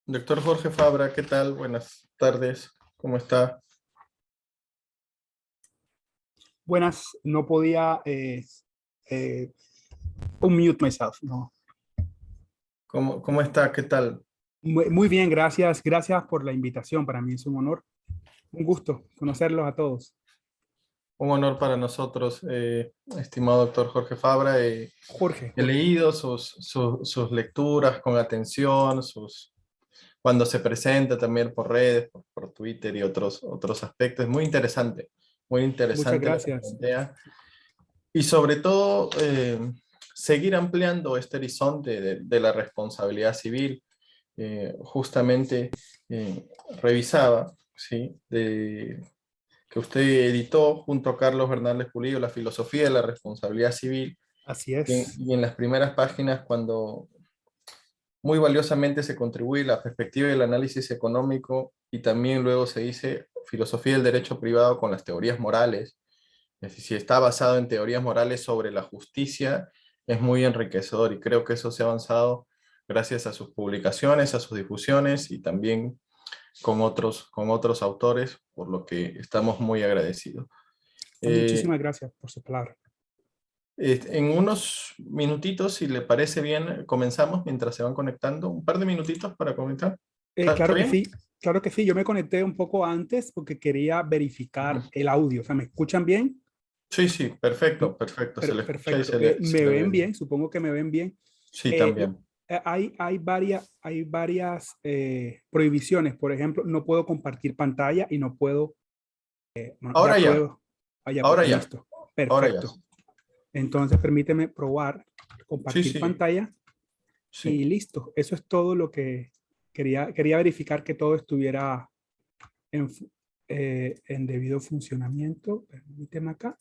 Doctor Jorge Fabra, ¿qué tal? Buenas tardes, ¿cómo está? Buenas, no podía eh, unmute myself, no. ¿Cómo está? ¿Qué tal? Muy bien, gracias. Gracias por la invitación. Para mí es un honor, un gusto conocerlos a todos. Un honor para nosotros, estimado doctor Jorge Fabra. He Jorge. leído sus lecturas con atención, cuando se presenta también por redes, por Twitter y otros aspectos. Muy Muchas interesante lo que gracias. plantea. Y sobre todo, seguir ampliando este horizonte de la responsabilidad civil. Justamente revisaba, ¿sí? Que usted editó junto a Carlos Hernández Pulido La filosofía de la responsabilidad civil, Así y es. y en las primeras páginas, cuando muy valiosamente se contribuye la perspectiva del análisis económico, y también luego se dice filosofía del derecho privado con las teorías morales. Es decir, si está basado en teorías morales sobre la justicia, es muy enriquecedor, y creo que eso se ha avanzado gracias a sus publicaciones, a sus difusiones y también con otros autores, por lo que estamos muy agradecidos. Eh, Muchísimas gracias por su palabra. en unos minutitos, si le parece bien, comenzamos mientras se van conectando. Un par de minutitos para comentar. ¿Está Claro que bien? sí, claro que sí. Yo me conecté un poco antes porque quería verificar Ujú. el audio. O sea, ¿me escuchan bien? Sí, sí, perfecto, perfecto. Se le escucha y Perfecto. se ¿Me le ve ven bien. bien? Supongo que me ven bien. Sí, también. Hay varias prohibiciones. Por ejemplo, no puedo compartir pantalla y no puedo, bueno, Ahora ya ya, puedo. Allá, ahora ya, listo. ahora ya. Perfecto. Entonces, permíteme probar, Sí, compartir sí, pantalla y sí. listo. Eso es todo lo que quería verificar que todo estuviera en, en debido funcionamiento. Permíteme acá.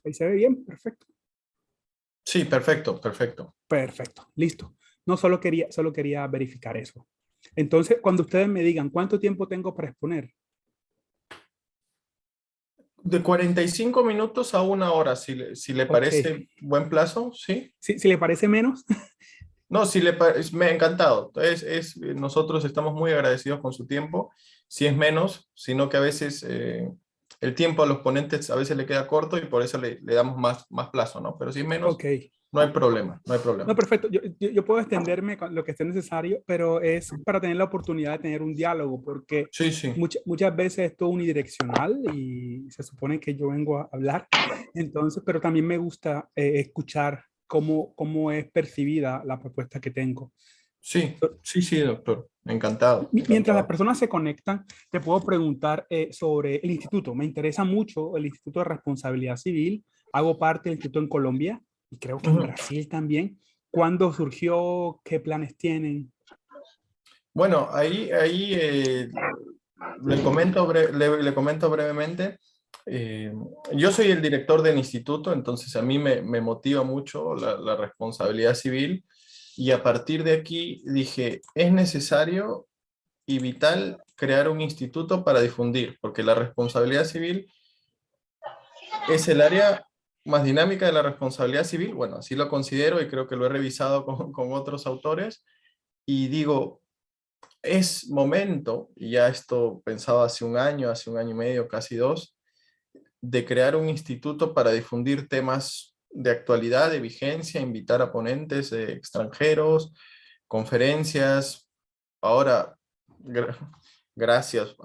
Ahí se ve bien. Perfecto. Sí, perfecto, perfecto. Perfecto. Listo. No, solo quería verificar eso. Entonces, cuando ustedes me digan cuánto tiempo tengo para exponer. De 45 minutos a una hora, si le Ok. parece buen plazo, ¿sí? Si le parece menos, No, me ha encantado. Nosotros estamos muy agradecidos con su tiempo. Si es menos, sino que a veces el tiempo a los ponentes a veces le queda corto, y por eso le damos más plazo, ¿no? Pero si es menos, ok. no hay problema, no hay No, problema. perfecto. Yo puedo extenderme con lo que esté necesario, pero es para tener la oportunidad de tener un diálogo, porque Sí, sí. muchas veces esto es unidireccional y se supone que yo vengo a hablar. Entonces, pero también me gusta escuchar cómo es percibida la propuesta que tengo. Sí, sí, sí, doctor. Encantado, Mientras las encantado. personas se conectan, te puedo preguntar sobre el instituto. Me interesa mucho el Instituto de Responsabilidad Civil. Hago parte del instituto en Colombia y creo que en Ujú. Brasil también. ¿Cuándo surgió? ¿Qué planes tienen? Bueno, ahí le comento brevemente. Eh, yo soy el director del instituto, entonces a mí me motiva mucho la responsabilidad civil, y a partir de aquí dije, es necesario y vital crear un instituto para difundir, porque la responsabilidad civil es el área más dinámica de la responsabilidad civil. Bueno, así lo considero, y creo que lo he revisado con otros autores, y digo, es momento, y ya esto pensaba hace un año y medio, casi dos, de crear un instituto para difundir temas de actualidad, de vigencia, invitar a ponentes extranjeros, conferencias. Ahora, gra- gracias,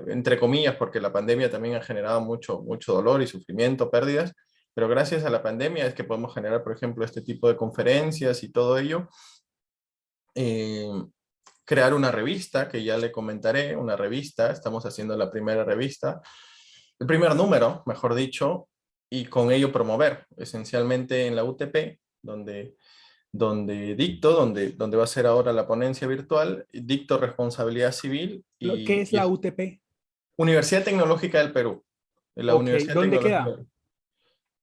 entre comillas, porque la pandemia también ha generado mucho dolor y sufrimiento, pérdidas, pero gracias a la pandemia es que podemos generar, por ejemplo, este tipo de conferencias y todo ello. Eh, Crear una revista, que ya le comentaré, una revista, estamos haciendo la primera revista, el primer número, mejor dicho, y con ello promover, esencialmente en la UTP, donde va a ser ahora la ponencia virtual, dicto responsabilidad civil ¿Qué y, es y la es UTP? Universidad Tecnológica del Perú, la Ok, Universidad ¿dónde Tecnológica. queda?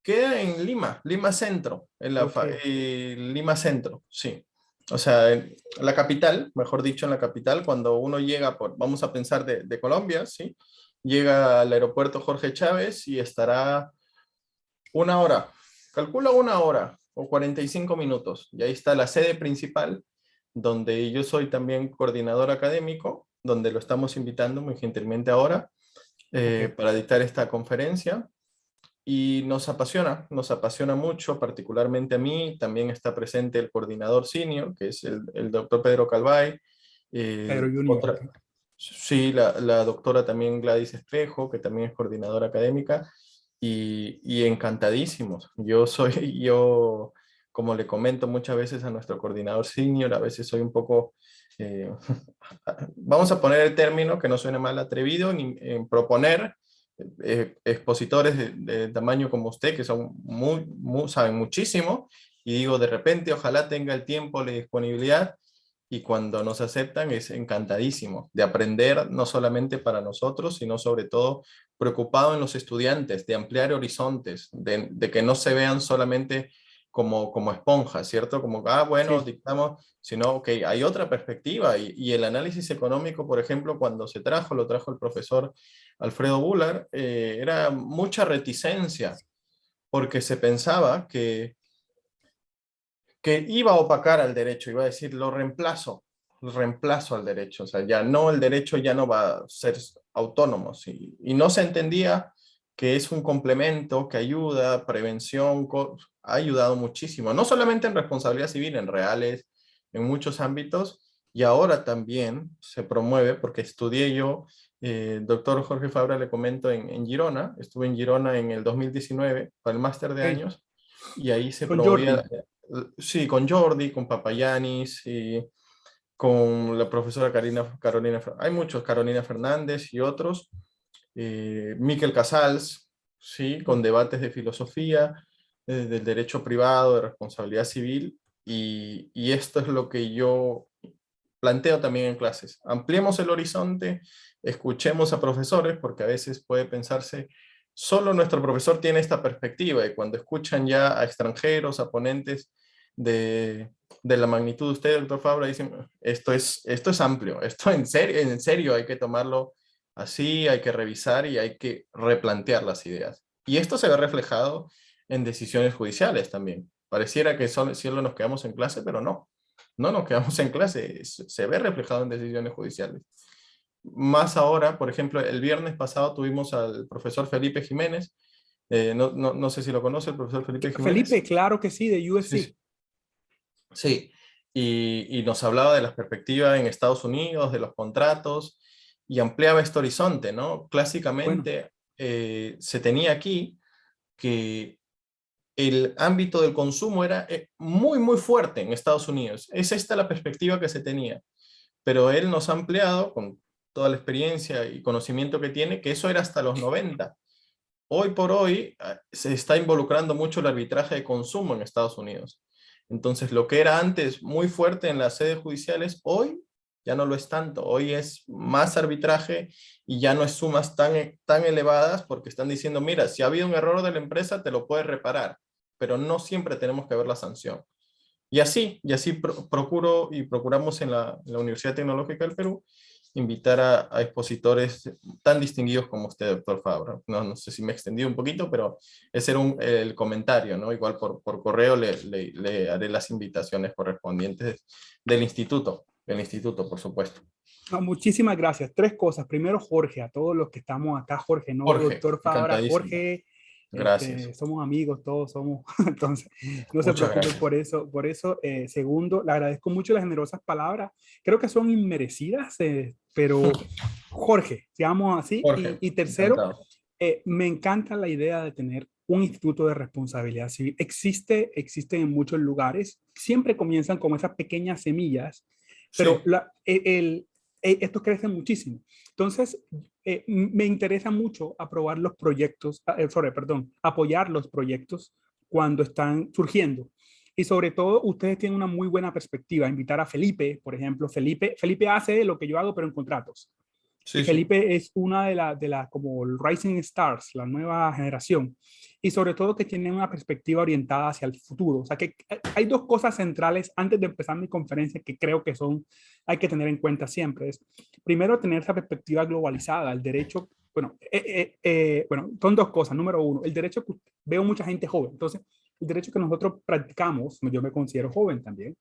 Queda en Lima, Lima Centro, Ok, Lima Centro, sí. O sea, en la capital, mejor dicho, en la capital, cuando uno llega vamos a pensar de Colombia, ¿sí? Llega al aeropuerto Jorge Chávez y estará una hora, calcula una hora o 45 minutos, y ahí está la sede principal donde yo soy también coordinador académico, donde lo estamos invitando muy gentilmente ahora Ok. para dictar esta conferencia. Y nos apasiona mucho, particularmente a mí. También está presente el coordinador senior, que es el doctor Pedro Calvay. Pedro Junior, Otra, ok. sí, la doctora también Gladys Espejo, que también es coordinadora académica, y encantadísimos. Yo, como le comento muchas veces a nuestro coordinador senior, a veces soy un poco, eh, vamos a poner el término que no suene mal, atrevido en proponer expositores de tamaño como usted, que son saben muchísimo, y digo, de repente, ojalá tenga el tiempo, la disponibilidad, y cuando nos aceptan es encantadísimo de aprender, no solamente para nosotros, sino sobre todo preocupado en los estudiantes, de ampliar horizontes, de que no se vean solamente como esponjas, ¿cierto? Como, bueno, Sí, dictamos, sino que hay otra perspectiva, y el análisis económico, por ejemplo, cuando lo trajo el profesor Alfredo Bular, era mucha reticencia, porque se pensaba que iba a opacar al derecho, iba a decir, lo reemplazo al derecho, o sea, ya no, el derecho ya no va a ser autónomo, y no se entendía que es un complemento, que ayuda, prevención, ha ayudado muchísimo, no solamente en responsabilidad civil, en reales, en muchos ámbitos, y ahora también se promueve, porque estudié yo, doctor Jorge Fabra, le comento, en Girona, estuve en Girona en el 2019 para el máster de ok. años, y ahí se Con promovía. Jordi. Sí, con Jordi, con Papayanis, y con la profesora Carolina, hay muchos, Carolina Fernández y otros, Miquel Casals, sí, con debates de filosofía, del derecho privado, de responsabilidad civil, y esto es lo que yo planteo también en clases. Ampliemos el horizonte, escuchemos a profesores, porque a veces puede pensarse, solo nuestro profesor tiene esta perspectiva, y cuando escuchan ya a extranjeros, a ponentes de la magnitud de usted, doctor Fabra, dicen, esto es amplio, esto en serio hay que tomarlo así, hay que revisar y hay que replantear las ideas. Y esto se ve reflejado en decisiones judiciales también. Pareciera que solo nos quedamos en clase, pero no nos quedamos en clase, se ve reflejado en decisiones judiciales. Más ahora, por ejemplo, el viernes pasado tuvimos al profesor Felipe Jiménez, no sé si lo conoce, el profesor Felipe Felipe, Jiménez. claro que sí, de Sí, UFC. sí. Sí, y nos hablaba de las perspectivas en Estados Unidos, de los contratos, y ampliaba este horizonte, ¿no? Bueno, Clásicamente se tenía aquí que el ámbito del consumo era muy, muy fuerte en Estados Unidos. Es esta la perspectiva que se tenía, pero él nos ha ampliado con toda la experiencia y conocimiento que tiene, que eso era hasta los 90. Hoy por hoy se está involucrando mucho el arbitraje de consumo en Estados Unidos. Entonces, lo que era antes muy fuerte en las sedes judiciales, hoy ya no lo es tanto. Hoy es más arbitraje y ya no es sumas tan elevadas, porque están diciendo, mira, si ha habido un error de la empresa, te lo puedes reparar, pero no siempre tenemos que ver la sanción. Y así procuro y procuramos en la Universidad Tecnológica del Perú invitar a expositores tan distinguidos como usted, doctor Fabra. No sé si me he extendido un poquito, pero ese era el comentario, ¿no? Igual por correo le haré las invitaciones correspondientes del instituto, por supuesto. no, muchísimas gracias. Tres cosas. Primero, Jorge, a todos los que estamos acá, Jorge, no Jorge, doctor Fabra, encantadísimo. Jorge, Gracias. somos amigos, todos somos, entonces, no se Muchas preocupe gracias. por eso. Por eso, segundo, le agradezco mucho las generosas palabras. Creo que son inmerecidas, pero Jorge, digamos así. Jorge, Y tercero, encantado. me encanta la idea de tener un instituto de responsabilidad civil. Existen en muchos lugares, siempre comienzan con esas pequeñas semillas, pero Sí, esto crece muchísimo. Entonces, me interesa mucho aprobar los proyectos, perdón, apoyar los proyectos cuando están surgiendo. Y sobre todo, ustedes tienen una muy buena perspectiva. Invitar a Felipe, por ejemplo. Felipe hace lo que yo hago, pero en contratos. Y sí, sí. Felipe es una de la como el Rising Stars, la nueva generación. Y sobre todo que tiene una perspectiva orientada hacia el futuro. O sea que hay dos cosas centrales antes de empezar mi conferencia que creo que hay que tener en cuenta siempre. Es, primero, tener esa perspectiva globalizada. El derecho, bueno, son dos cosas. Número uno, el derecho que veo mucha gente joven. Entonces, el derecho que nosotros practicamos, yo me considero joven también,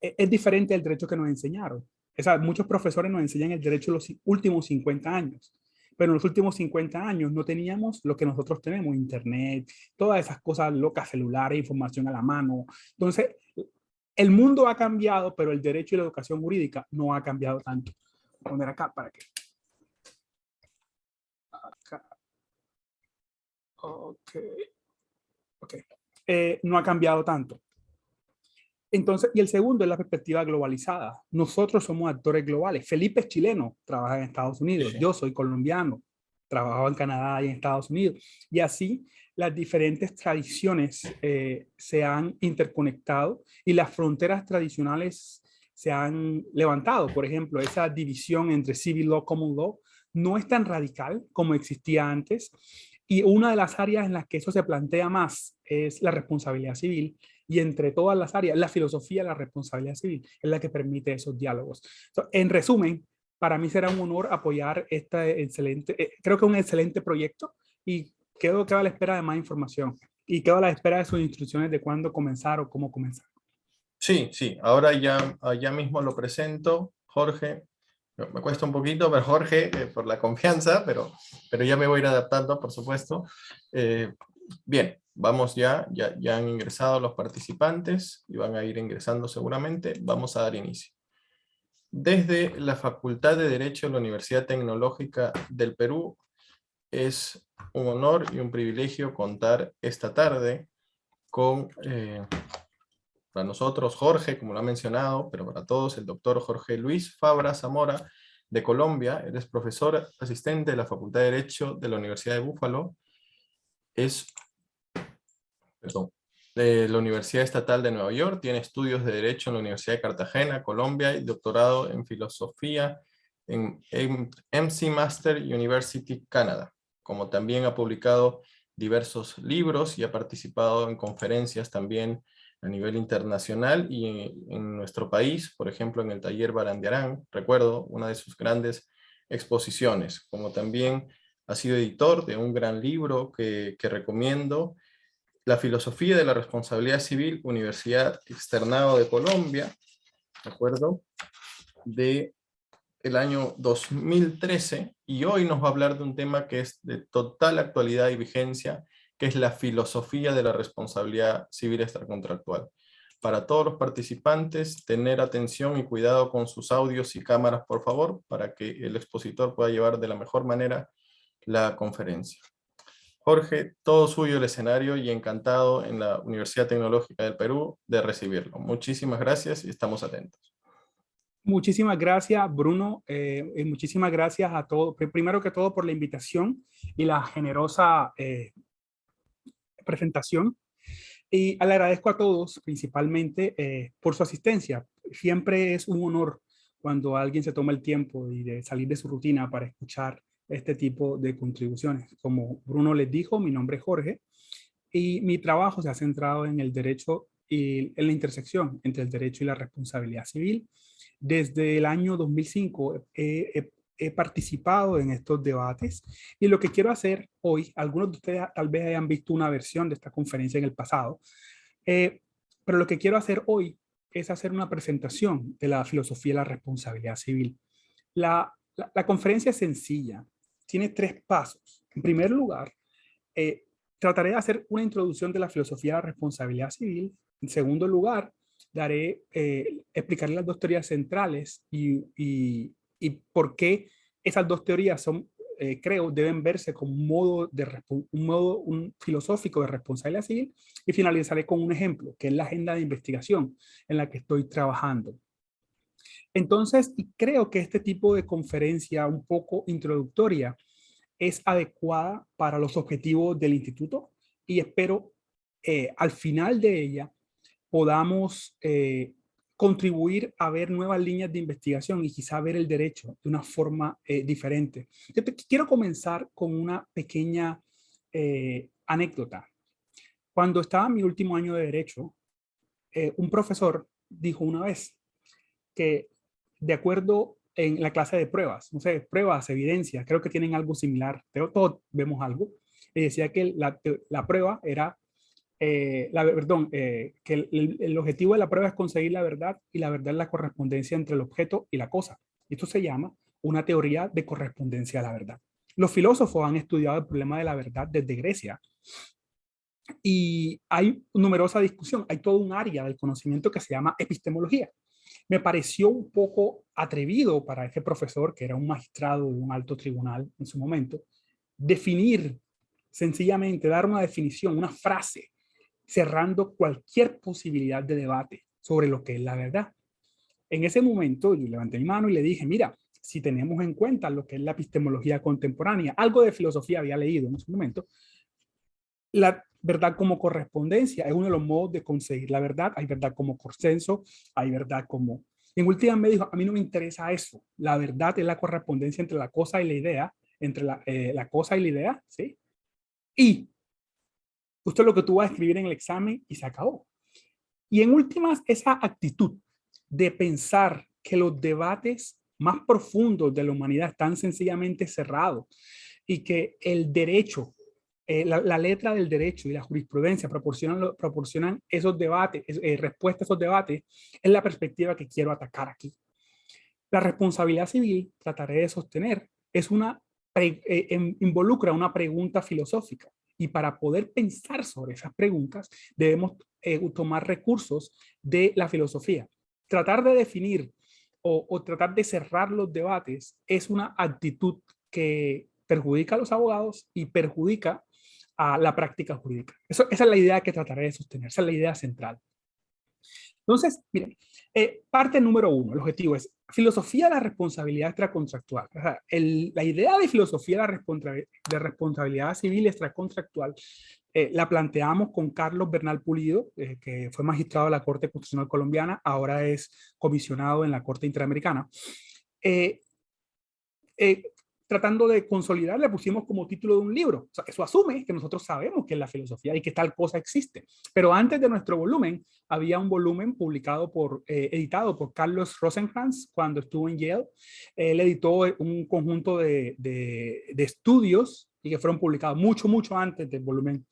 es diferente del derecho que nos enseñaron. O sea, muchos profesores nos enseñan el derecho los últimos 50 años, pero en los últimos 50 años no teníamos lo que nosotros tenemos, internet, todas esas cosas locas, celulares, información a la mano. Entonces, el mundo ha cambiado, pero el derecho y la educación jurídica no ha cambiado tanto. Voy a poner acá para que... Acá. Ok. Ok. No ha cambiado tanto. Entonces, y el segundo es la perspectiva globalizada. Nosotros somos actores globales. Felipe es chileno, trabaja en Estados Unidos. Sí. Yo soy colombiano, trabajo en Canadá y en Estados Unidos. Y así las diferentes tradiciones se han interconectado y las fronteras tradicionales se han levantado. Por ejemplo, esa división entre civil law, common law, no es tan radical como existía antes. Y una de las áreas en las que eso se plantea más es la responsabilidad civil. Y entre todas las áreas, la filosofía de la responsabilidad civil es la que permite esos diálogos. En resumen, para mí será un honor apoyar este excelente, creo que un excelente proyecto, y quedo a la espera de más información. Y quedo a la espera de sus instrucciones de cuándo comenzar o cómo comenzar. Sí, sí, ahora ya mismo lo presento, Jorge. Me cuesta un poquito, pero Jorge, por la confianza, pero ya me voy a ir adaptando, por supuesto. Bien, vamos ya han ingresado los participantes y van a ir ingresando seguramente. Vamos a dar inicio. Desde la Facultad de Derecho de la Universidad Tecnológica del Perú, es un honor y un privilegio contar esta tarde con, para nosotros, Jorge, como lo ha mencionado, pero para todos, el doctor Jorge Luis Fabra Zamora, de Colombia. Él es profesor asistente de la Facultad de Derecho de la Universidad de Búfalo. Es, perdón, de la Universidad Estatal de Nueva York. Tiene estudios de Derecho en la Universidad de Cartagena, Colombia, y doctorado en Filosofía en MC Master University, Canadá. Como también ha publicado diversos libros y ha participado en conferencias también a nivel internacional y en nuestro país, por ejemplo, en el taller Barandiarán, recuerdo una de sus grandes exposiciones, como también ha sido editor de un gran libro que recomiendo, La filosofía de la responsabilidad civil, Universidad Externado de Colombia, ¿de acuerdo? De el año 2013, y hoy nos va a hablar de un tema que es de total actualidad y vigencia, que es la filosofía de la responsabilidad civil extracontractual. Para todos los participantes, tener atención y cuidado con sus audios y cámaras, por favor, para que el expositor pueda llevar de la mejor manera la conferencia. Jorge, todo suyo el escenario y encantado en la Universidad Tecnológica del Perú de recibirlo. Muchísimas gracias y estamos atentos. Muchísimas gracias, Bruno. Y muchísimas gracias a todos, primero que todo por la invitación y la generosa presentación. Y le agradezco a todos, principalmente por su asistencia. Siempre es un honor cuando alguien se toma el tiempo de salir de su rutina para escuchar este tipo de contribuciones. Como Bruno les dijo, mi nombre es Jorge y mi trabajo se ha centrado en el derecho y en la intersección entre el derecho y la responsabilidad civil. Desde el año 2005 he participado en estos debates y lo que quiero hacer hoy, algunos de ustedes tal vez hayan visto una versión de esta conferencia en el pasado, pero lo que quiero hacer hoy es hacer una presentación de la filosofía de la responsabilidad civil. La conferencia es sencilla, tiene 3 pasos. En primer lugar, trataré de hacer una introducción de la filosofía de la responsabilidad civil. En segundo lugar, explicaré las 2 teorías centrales y por qué esas 2 teorías son, creo, deben verse como un modo filosófico de responsabilidad civil, y finalizaré con un ejemplo, que es la agenda de investigación en la que estoy trabajando. Entonces, creo que este tipo de conferencia un poco introductoria es adecuada para los objetivos del instituto y espero al final de ella podamos contribuir a ver nuevas líneas de investigación y quizá ver el derecho de una forma diferente. Yo quiero comenzar con una pequeña anécdota. Cuando estaba en mi último año de derecho, un profesor dijo una vez que de acuerdo en la clase de pruebas, no sé, pruebas, evidencia, creo que tienen algo similar, pero todos vemos algo, y decía que la prueba era que el objetivo de la prueba es conseguir la verdad y la verdad es la correspondencia entre el objeto y la cosa. Esto se llama una teoría de correspondencia a la verdad. Los filósofos han estudiado el problema de la verdad desde Grecia y hay numerosa discusión, hay todo un área del conocimiento que se llama epistemología. Me pareció un poco atrevido para ese profesor, que era un magistrado de un alto tribunal en su momento, definir, sencillamente dar una definición, una frase, cerrando cualquier posibilidad de debate sobre lo que es la verdad. En ese momento yo levanté mi mano y le dije, mira, si tenemos en cuenta lo que es la epistemología contemporánea, algo de filosofía había leído en ese momento, la verdad como correspondencia es uno de los modos de conseguir la verdad. Hay verdad como consenso, hay verdad como... En última me dijo, a mí no me interesa eso. La verdad es la correspondencia entre la cosa y la idea, entre la cosa y la idea, ¿sí? Y esto es lo que tú vas a escribir en el examen y se acabó. Y en últimas, esa actitud de pensar que los debates más profundos de la humanidad están sencillamente cerrados y que el derecho, la letra del derecho y la jurisprudencia proporcionan esos debates, respuestas a esos debates, es la perspectiva que quiero atacar aquí. La responsabilidad civil, trataré de sostener, es involucra una pregunta filosófica. Y para poder pensar sobre esas preguntas, debemos tomar recursos de la filosofía. Tratar de definir o tratar de cerrar los debates es una actitud que perjudica a los abogados y perjudica a la práctica jurídica. Esa es la idea que trataré de sostener, esa es la idea central. Entonces, miren, parte número uno, el objetivo es filosofía de la responsabilidad extracontractual. O sea, la idea de filosofía de responsabilidad civil extracontractual la planteamos con Carlos Bernal Pulido, que fue magistrado de la Corte Constitucional Colombiana, ahora es comisionado en la Corte Interamericana. Eh, eh, Tratando de consolidar, le pusimos como título de un libro. O sea, eso asume que nosotros sabemos qué es la filosofía y que tal cosa existe. Pero antes de nuestro volumen, había un volumen publicado editado por Carlos Rosenkrantz cuando estuvo en Yale. Él editó un conjunto de estudios y que fueron publicados mucho antes del volumen.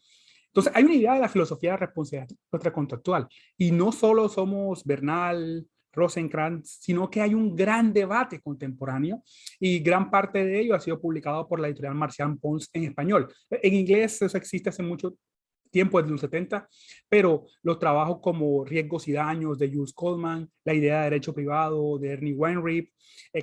Entonces, hay una idea de la filosofía de la responsabilidad contractual. Y no solo somos Bernal, Rosenkrantz, sino que hay un gran debate contemporáneo y gran parte de ello ha sido publicado por la editorial Marcial Pons en español. En inglés eso existe hace mucho tiempo, desde los 70, pero los trabajos como Riesgos y Daños de Jules Goldman, La idea de derecho privado de Ernie Weinrib,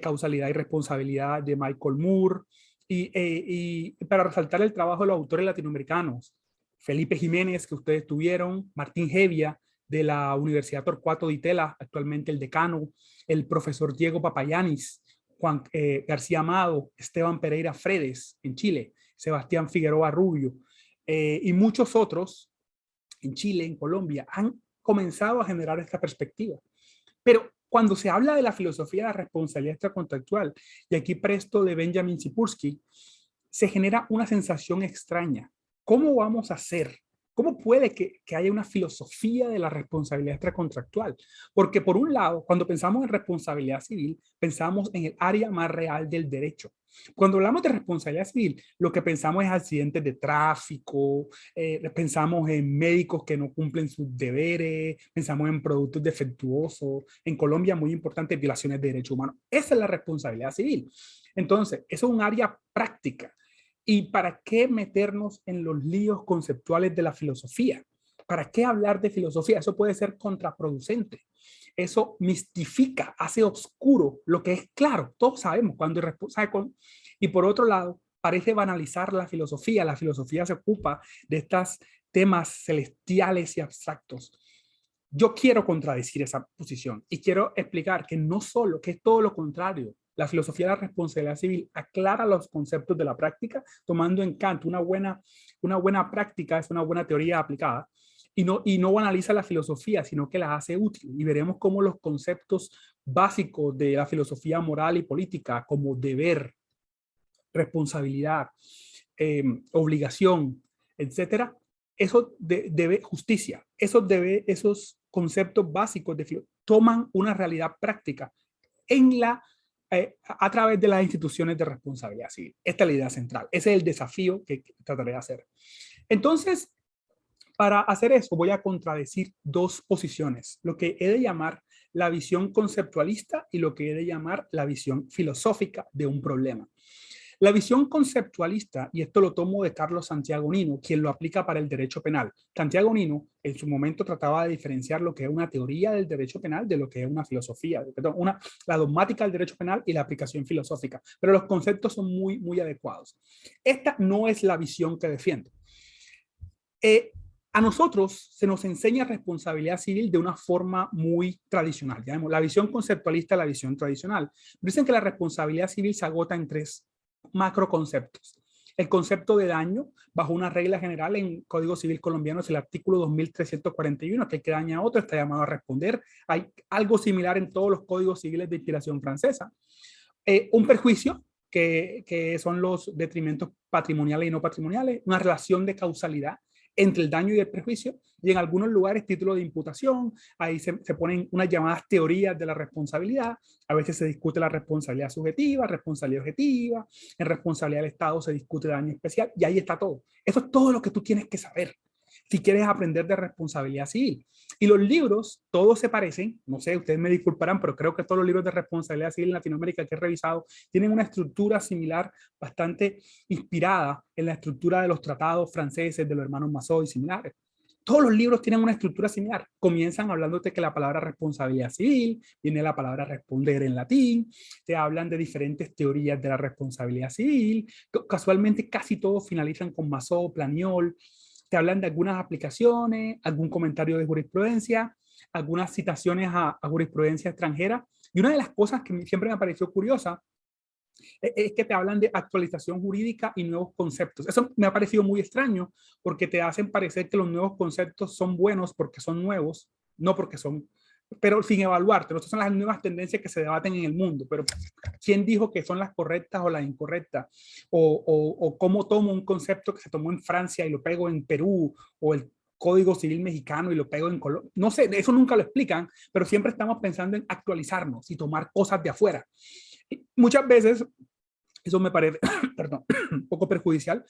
Causalidad y responsabilidad de Michael Moore, y para resaltar el trabajo de los autores latinoamericanos, Felipe Jiménez, que ustedes tuvieron, Martín Hevia, de la Universidad Torcuato Di Itela, actualmente el decano, el profesor Diego Papayanis, Juan García Amado, Esteban Pereira Fredes en Chile, Sebastián Figueroa Rubio y muchos otros en Chile, en Colombia, han comenzado a generar esta perspectiva. Pero cuando se habla de la filosofía de la responsabilidad extracontractual, y aquí presto de Benjamin Sipurski, se genera una sensación extraña. ¿Cómo vamos a hacer? ¿Cómo puede que haya una filosofía de la responsabilidad extracontractual? Porque por un lado, cuando pensamos en responsabilidad civil, pensamos en el área más real del derecho. Cuando hablamos de responsabilidad civil, lo que pensamos es accidentes de tráfico, pensamos en médicos que no cumplen sus deberes, pensamos en productos defectuosos. En Colombia, muy importante, violaciones de derechos humanos. Esa es la responsabilidad civil. Entonces, eso es un área práctica. ¿Y para qué meternos en los líos conceptuales de la filosofía? ¿Para qué hablar de filosofía? Eso puede ser contraproducente. Eso mistifica, hace oscuro lo que es claro. Todos sabemos cuando y por otro lado, parece banalizar la filosofía. La filosofía se ocupa de estos temas celestiales y abstractos. Yo quiero contradecir esa posición y quiero explicar que no solo, que es todo lo contrario. La filosofía de la responsabilidad civil aclara los conceptos de la práctica, tomando en cuenta una buena práctica, es una buena teoría aplicada, y no banaliza la filosofía, sino que la hace útil. Y veremos cómo los conceptos básicos de la filosofía moral y política, como deber, responsabilidad, obligación, etcétera, eso debe justicia, esos conceptos básicos toman una realidad práctica a través de las instituciones de responsabilidad civil. Esta es la idea central. Ese es el desafío que trataré de hacer. Entonces, Para hacer eso voy a contradecir dos posiciones, lo que he de llamar la visión conceptualista y lo que he de llamar la visión filosófica de un problema. La visión conceptualista, y esto lo tomo de Carlos Santiago Nino, quien lo aplica para el derecho penal. Santiago Nino en su momento trataba de diferenciar lo que es una teoría del derecho penal de lo que es una filosofía, perdón, la dogmática del derecho penal y la aplicación filosófica, pero los conceptos son muy adecuados. Esta no es la visión que defiendo. A nosotros se nos enseña responsabilidad civil de una forma muy tradicional. Digamos, la visión conceptualista es la visión tradicional. Dicen que la responsabilidad civil se agota en tres macroconceptos. El concepto de daño, bajo una regla general en Código Civil colombiano, es el artículo 2341, que el que daña a otro está llamado a responder. Hay algo similar en todos los códigos civiles de inspiración francesa. Un perjuicio, que son los detrimentos patrimoniales y no patrimoniales, una relación de causalidad entre el daño y el perjuicio, y en algunos lugares título de imputación, ahí se ponen unas llamadas teorías de la responsabilidad, a veces se discute la responsabilidad subjetiva, responsabilidad objetiva, en responsabilidad del Estado se discute daño especial, y ahí está todo. Eso es todo lo que tú tienes que saber si quieres aprender de responsabilidad civil. Y los libros, todos se parecen, no sé, ustedes me disculparán, pero creo que todos los libros de responsabilidad civil en Latinoamérica que he revisado tienen una estructura similar, bastante inspirada en la estructura de los tratados franceses de los hermanos Massot y similares. Todos los libros tienen una estructura similar. Comienzan hablándote que la palabra responsabilidad civil, viene la palabra responder en latín, te hablan de diferentes teorías de la responsabilidad civil, casualmente casi todos finalizan con Massot, Planiol, te hablan de algunas aplicaciones, algún comentario de jurisprudencia, algunas citaciones a jurisprudencia extranjera. Y una de las cosas que siempre me pareció curiosa es que te hablan de actualización jurídica y nuevos conceptos. Eso me ha parecido muy extraño porque te hacen parecer que los nuevos conceptos son buenos porque son nuevos, no porque son, pero sin evaluarte. Estas son las nuevas tendencias que se debaten en el mundo, pero ¿quién dijo que son las correctas o las incorrectas? O cómo tomo un concepto que se tomó en Francia y lo pego en Perú, o el Código Civil mexicano y lo pego en Colombia. No sé, eso nunca lo explican, pero siempre estamos pensando en actualizarnos y tomar cosas de afuera. Y muchas veces eso me parece, perdón, un poco perjudicial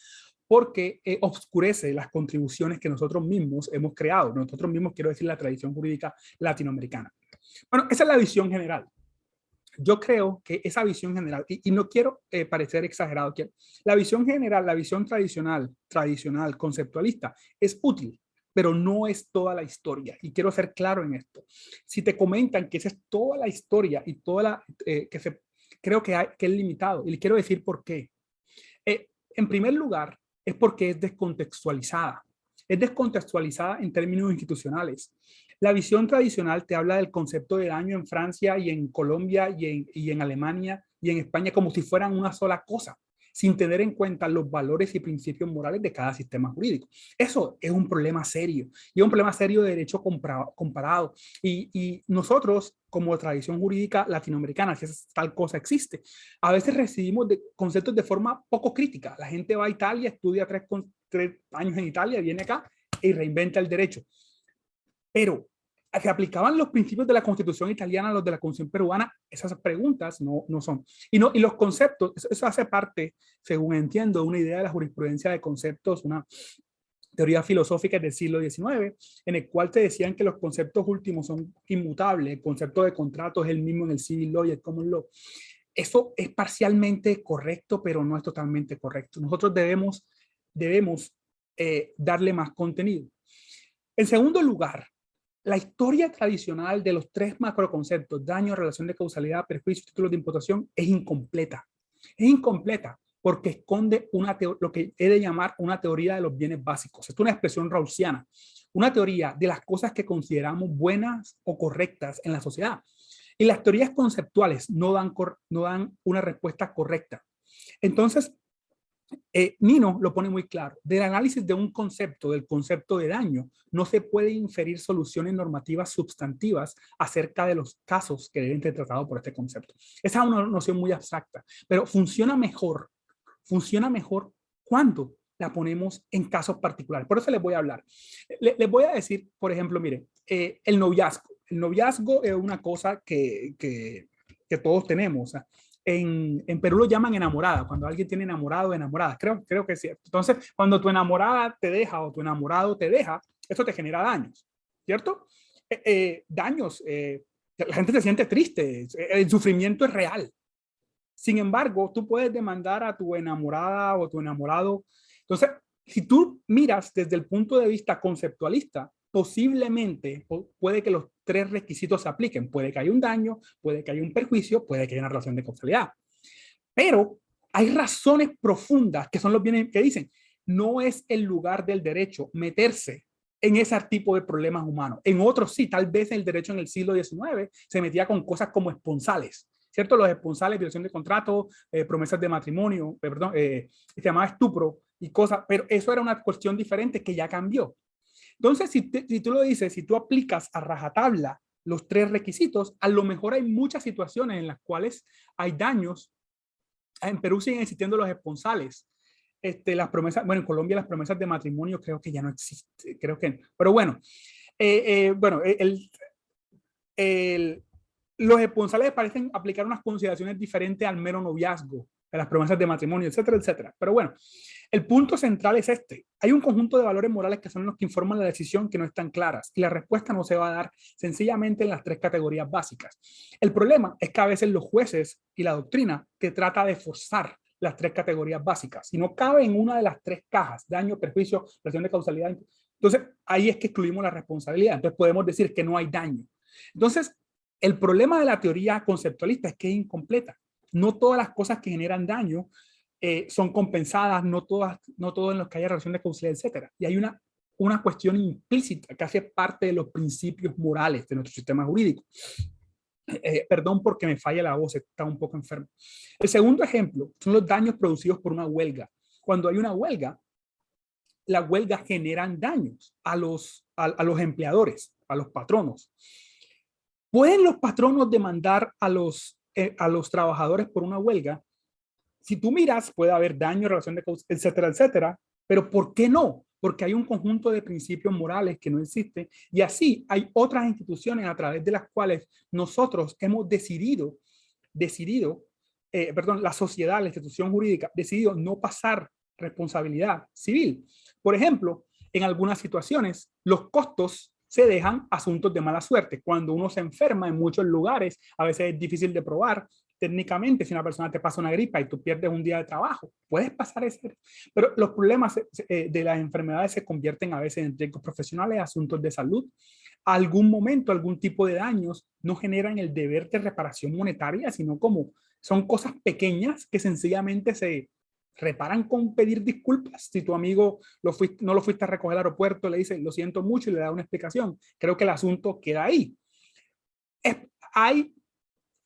porque obscurece las contribuciones que nosotros mismos hemos creado. Nosotros mismos, quiero decir, la tradición jurídica latinoamericana. Bueno, esa es la visión general. Yo creo que esa visión general, y no quiero parecer exagerado, que la visión general, la visión tradicional, conceptualista, es útil, pero no es toda la historia. Y quiero ser claro en esto. Si te comentan que esa es toda la historia y toda la, creo que es limitado. Y le quiero decir por qué. En primer lugar, es porque es descontextualizada. Es descontextualizada en términos institucionales. La visión tradicional te habla del concepto de daño en Francia y en Colombia y en Alemania y en España como si fueran una sola cosa, sin tener en cuenta los valores y principios morales de cada sistema jurídico. Eso es un problema serio, y es un problema serio de derecho comparado. Y nosotros, como tradición jurídica latinoamericana, si tal cosa existe, a veces recibimos conceptos de forma poco crítica. La gente va a Italia, estudia 3 años en Italia, viene acá y reinventa el derecho. Pero que aplicaban los principios de la Constitución italiana a los de la Constitución peruana, esas preguntas no son. Y los conceptos, eso hace parte, según entiendo, de una idea de la jurisprudencia de conceptos, una teoría filosófica del siglo XIX, en el cual te decían que los conceptos últimos son inmutables. El concepto de contrato es el mismo en el civil law y el common law. Eso es parcialmente correcto, pero no es totalmente correcto. Nosotros debemos darle más contenido. En segundo lugar, la historia tradicional de los 3 macroconceptos, daño, relación de causalidad, perjuicio, títulos de imputación, es incompleta. Es incompleta porque esconde lo que he de llamar una teoría de los bienes básicos. Es una expresión rawlsiana, una teoría de las cosas que consideramos buenas o correctas en la sociedad. Y las teorías conceptuales no dan una respuesta correcta. Entonces, Nino lo pone muy claro. Del análisis de un concepto, del concepto de daño, no se puede inferir soluciones normativas sustantivas acerca de los casos que deben ser tratados por este concepto. Esa es una noción muy abstracta, pero funciona mejor cuando la ponemos en casos particulares. Por eso les voy a hablar. Les voy a decir, por ejemplo, mire, el noviazgo. El noviazgo es una cosa que todos tenemos. En Perú lo llaman enamorada, cuando alguien tiene enamorado o enamorada, creo que es cierto. Entonces, cuando tu enamorada te deja o tu enamorado te deja, Eso te genera daños, ¿cierto? Daños, la gente se siente triste, el sufrimiento es real. Sin embargo, tú puedes demandar a tu enamorada o tu enamorado. Entonces, si tú miras desde el punto de vista conceptualista, posiblemente puede que los tres requisitos se apliquen. Puede que haya un daño, puede que haya un perjuicio, puede que haya una relación de causalidad. Pero hay razones profundas que son los bienes que dicen, no es el lugar del derecho meterse en ese tipo de problemas humanos. En otros sí, tal vez el derecho en el siglo XIX se metía con cosas como esponsales, ¿cierto? Los esponsales, violación de contrato, promesas de matrimonio, perdón, se llamaba estupro y cosas, pero eso era una cuestión diferente que ya cambió. Entonces, si tú lo dices, si tú aplicas a rajatabla los tres requisitos, a lo mejor hay muchas situaciones en las cuales hay daños. En Perú siguen existiendo los esponsales. Las promesas, bueno, en Colombia las promesas de matrimonio creo que ya no existen, creo que, pero bueno, bueno, los esponsales parecen aplicar unas consideraciones diferentes al mero noviazgo, a las promesas de matrimonio, etcétera, etcétera. Pero bueno, el punto central es este. Hay un conjunto de valores morales que son los que informan la decisión que no están claras y la respuesta no se va a dar sencillamente en las tres categorías básicas. El problema es que a veces los jueces y la doctrina te trata de forzar las tres categorías básicas. Si no cabe en una de las tres cajas, daño, perjuicio, relación de causalidad, entonces ahí es que excluimos la responsabilidad. Entonces podemos decir que no hay daño. Entonces, el problema de la teoría conceptualista es que es incompleta. No todas las cosas que generan daño son compensadas, no todo en los que haya relación de causalidad, etcétera. Y hay una cuestión implícita que hace parte de los principios morales de nuestro sistema jurídico. Perdón porque me falla la voz, está un poco enfermo. El segundo ejemplo son los daños producidos por una huelga. Cuando hay una huelga, la huelga generan daños a los empleadores, a los patronos. ¿Pueden los patronos demandar a los trabajadores por una huelga? Si tú miras, puede haber daño, relación de causa, etcétera, etcétera, pero ¿por qué no? Porque hay un conjunto de principios morales que no existen y así hay otras instituciones a través de las cuales nosotros hemos decidido, la sociedad, la institución jurídica, decidido no pasar responsabilidad civil. Por ejemplo, en algunas situaciones, los costos se dejan asuntos de mala suerte. Cuando uno se enferma en muchos lugares, a veces es difícil de probar. Técnicamente, si una persona te pasa una gripa y tú pierdes un día de trabajo, puedes pasar ese. Pero los problemas de las enfermedades se convierten a veces en riesgos profesionales, asuntos de salud. A algún momento, algún tipo de daños no generan el deber de reparación monetaria, sino como son cosas pequeñas que sencillamente se reparan con pedir disculpas. Si tu amigo no lo fuiste a recoger al aeropuerto, le dice, lo siento mucho y le da una explicación. Creo que el asunto queda ahí. Hay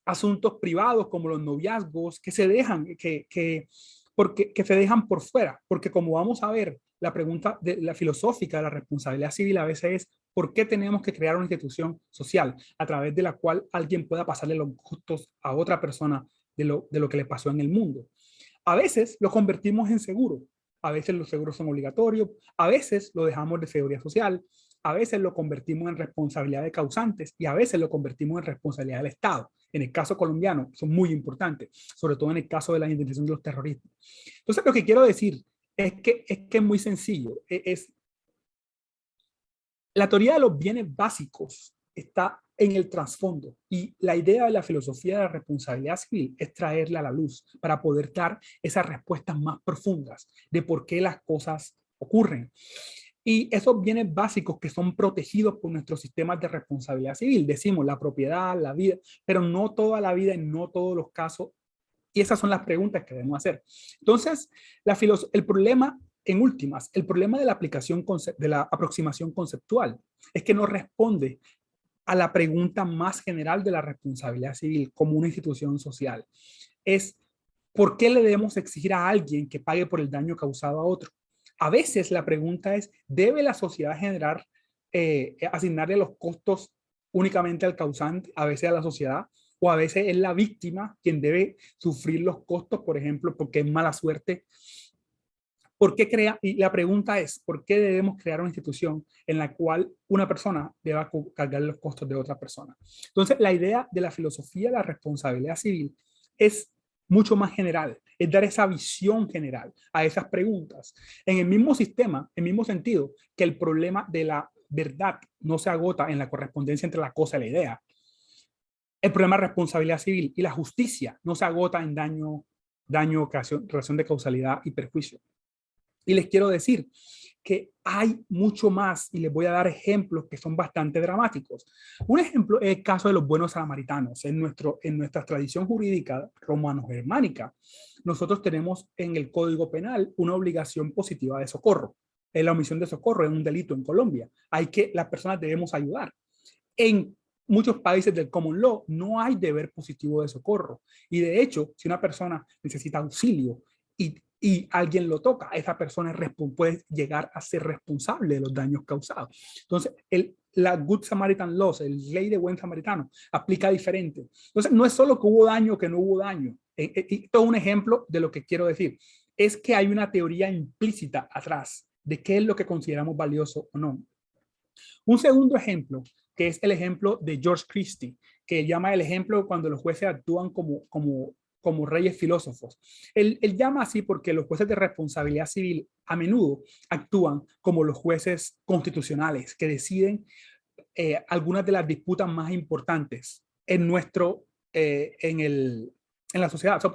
asuntos privados como los noviazgos que se dejan, que se dejan por fuera, porque como vamos a ver, la pregunta de la filosófica de la responsabilidad civil a veces es ¿por qué tenemos que crear una institución social a través de la cual alguien pueda pasarle los costos a otra persona de lo que le pasó en el mundo? A veces lo convertimos en seguro, a veces los seguros son obligatorios, a veces lo dejamos de seguridad social, a veces lo convertimos en responsabilidad de causantes y a veces lo convertimos en responsabilidad del Estado. En el caso colombiano son muy importantes, sobre todo en el caso de la identificación de los terroristas. Entonces lo que quiero decir es que es muy sencillo. La teoría de los bienes básicos está en el trasfondo y la idea de la filosofía de la responsabilidad civil es traerla a la luz para poder dar esas respuestas más profundas de por qué las cosas ocurren. Y esos bienes básicos que son protegidos por nuestros sistemas de responsabilidad civil, decimos la propiedad, la vida, pero no toda la vida en no todos los casos. Y esas son las preguntas que debemos hacer. Entonces, el problema, en últimas, el problema de la aproximación conceptual es que no responde a la pregunta más general de la responsabilidad civil como una institución social. Es, ¿por qué le debemos exigir a alguien que pague por el daño causado a otro? A veces la pregunta es, ¿debe la sociedad asignarle los costos únicamente al causante, a veces a la sociedad, o a veces es la víctima quien debe sufrir los costos, por ejemplo, porque es mala suerte? Y la pregunta es, ¿por qué debemos crear una institución en la cual una persona deba cargar los costos de otra persona? Entonces, la idea de la filosofía de la responsabilidad civil es mucho más general, es dar esa visión general a esas preguntas. En el mismo sistema, en el mismo sentido, que el problema de la verdad no se agota en la correspondencia entre la cosa y la idea. El problema de responsabilidad civil y la justicia no se agota en daño, relación de causalidad y perjuicio. Y les quiero decir que hay mucho más y les voy a dar ejemplos que son bastante dramáticos. Un ejemplo es el caso de los buenos samaritanos. En nuestra tradición jurídica romano-germánica, nosotros tenemos en el Código Penal una obligación positiva de socorro. La omisión de socorro es un delito en Colombia. Las personas debemos ayudar. En muchos países del common law no hay deber positivo de socorro. Y de hecho, si una persona necesita auxilio y alguien lo toca, esa persona puede llegar a ser responsable de los daños causados. Entonces, la Good Samaritan Law, el ley de buen samaritano, aplica diferente. Entonces, no es solo que hubo daño, que no hubo daño. Y todo un ejemplo de lo que quiero decir es que hay una teoría implícita atrás de qué es lo que consideramos valioso o no. Un segundo ejemplo, que es el ejemplo de George Christie, que llama el ejemplo cuando los jueces actúan como reyes filósofos. Él llama así porque los jueces de responsabilidad civil a menudo actúan como los jueces constitucionales que deciden algunas de las disputas más importantes en la sociedad. O sea,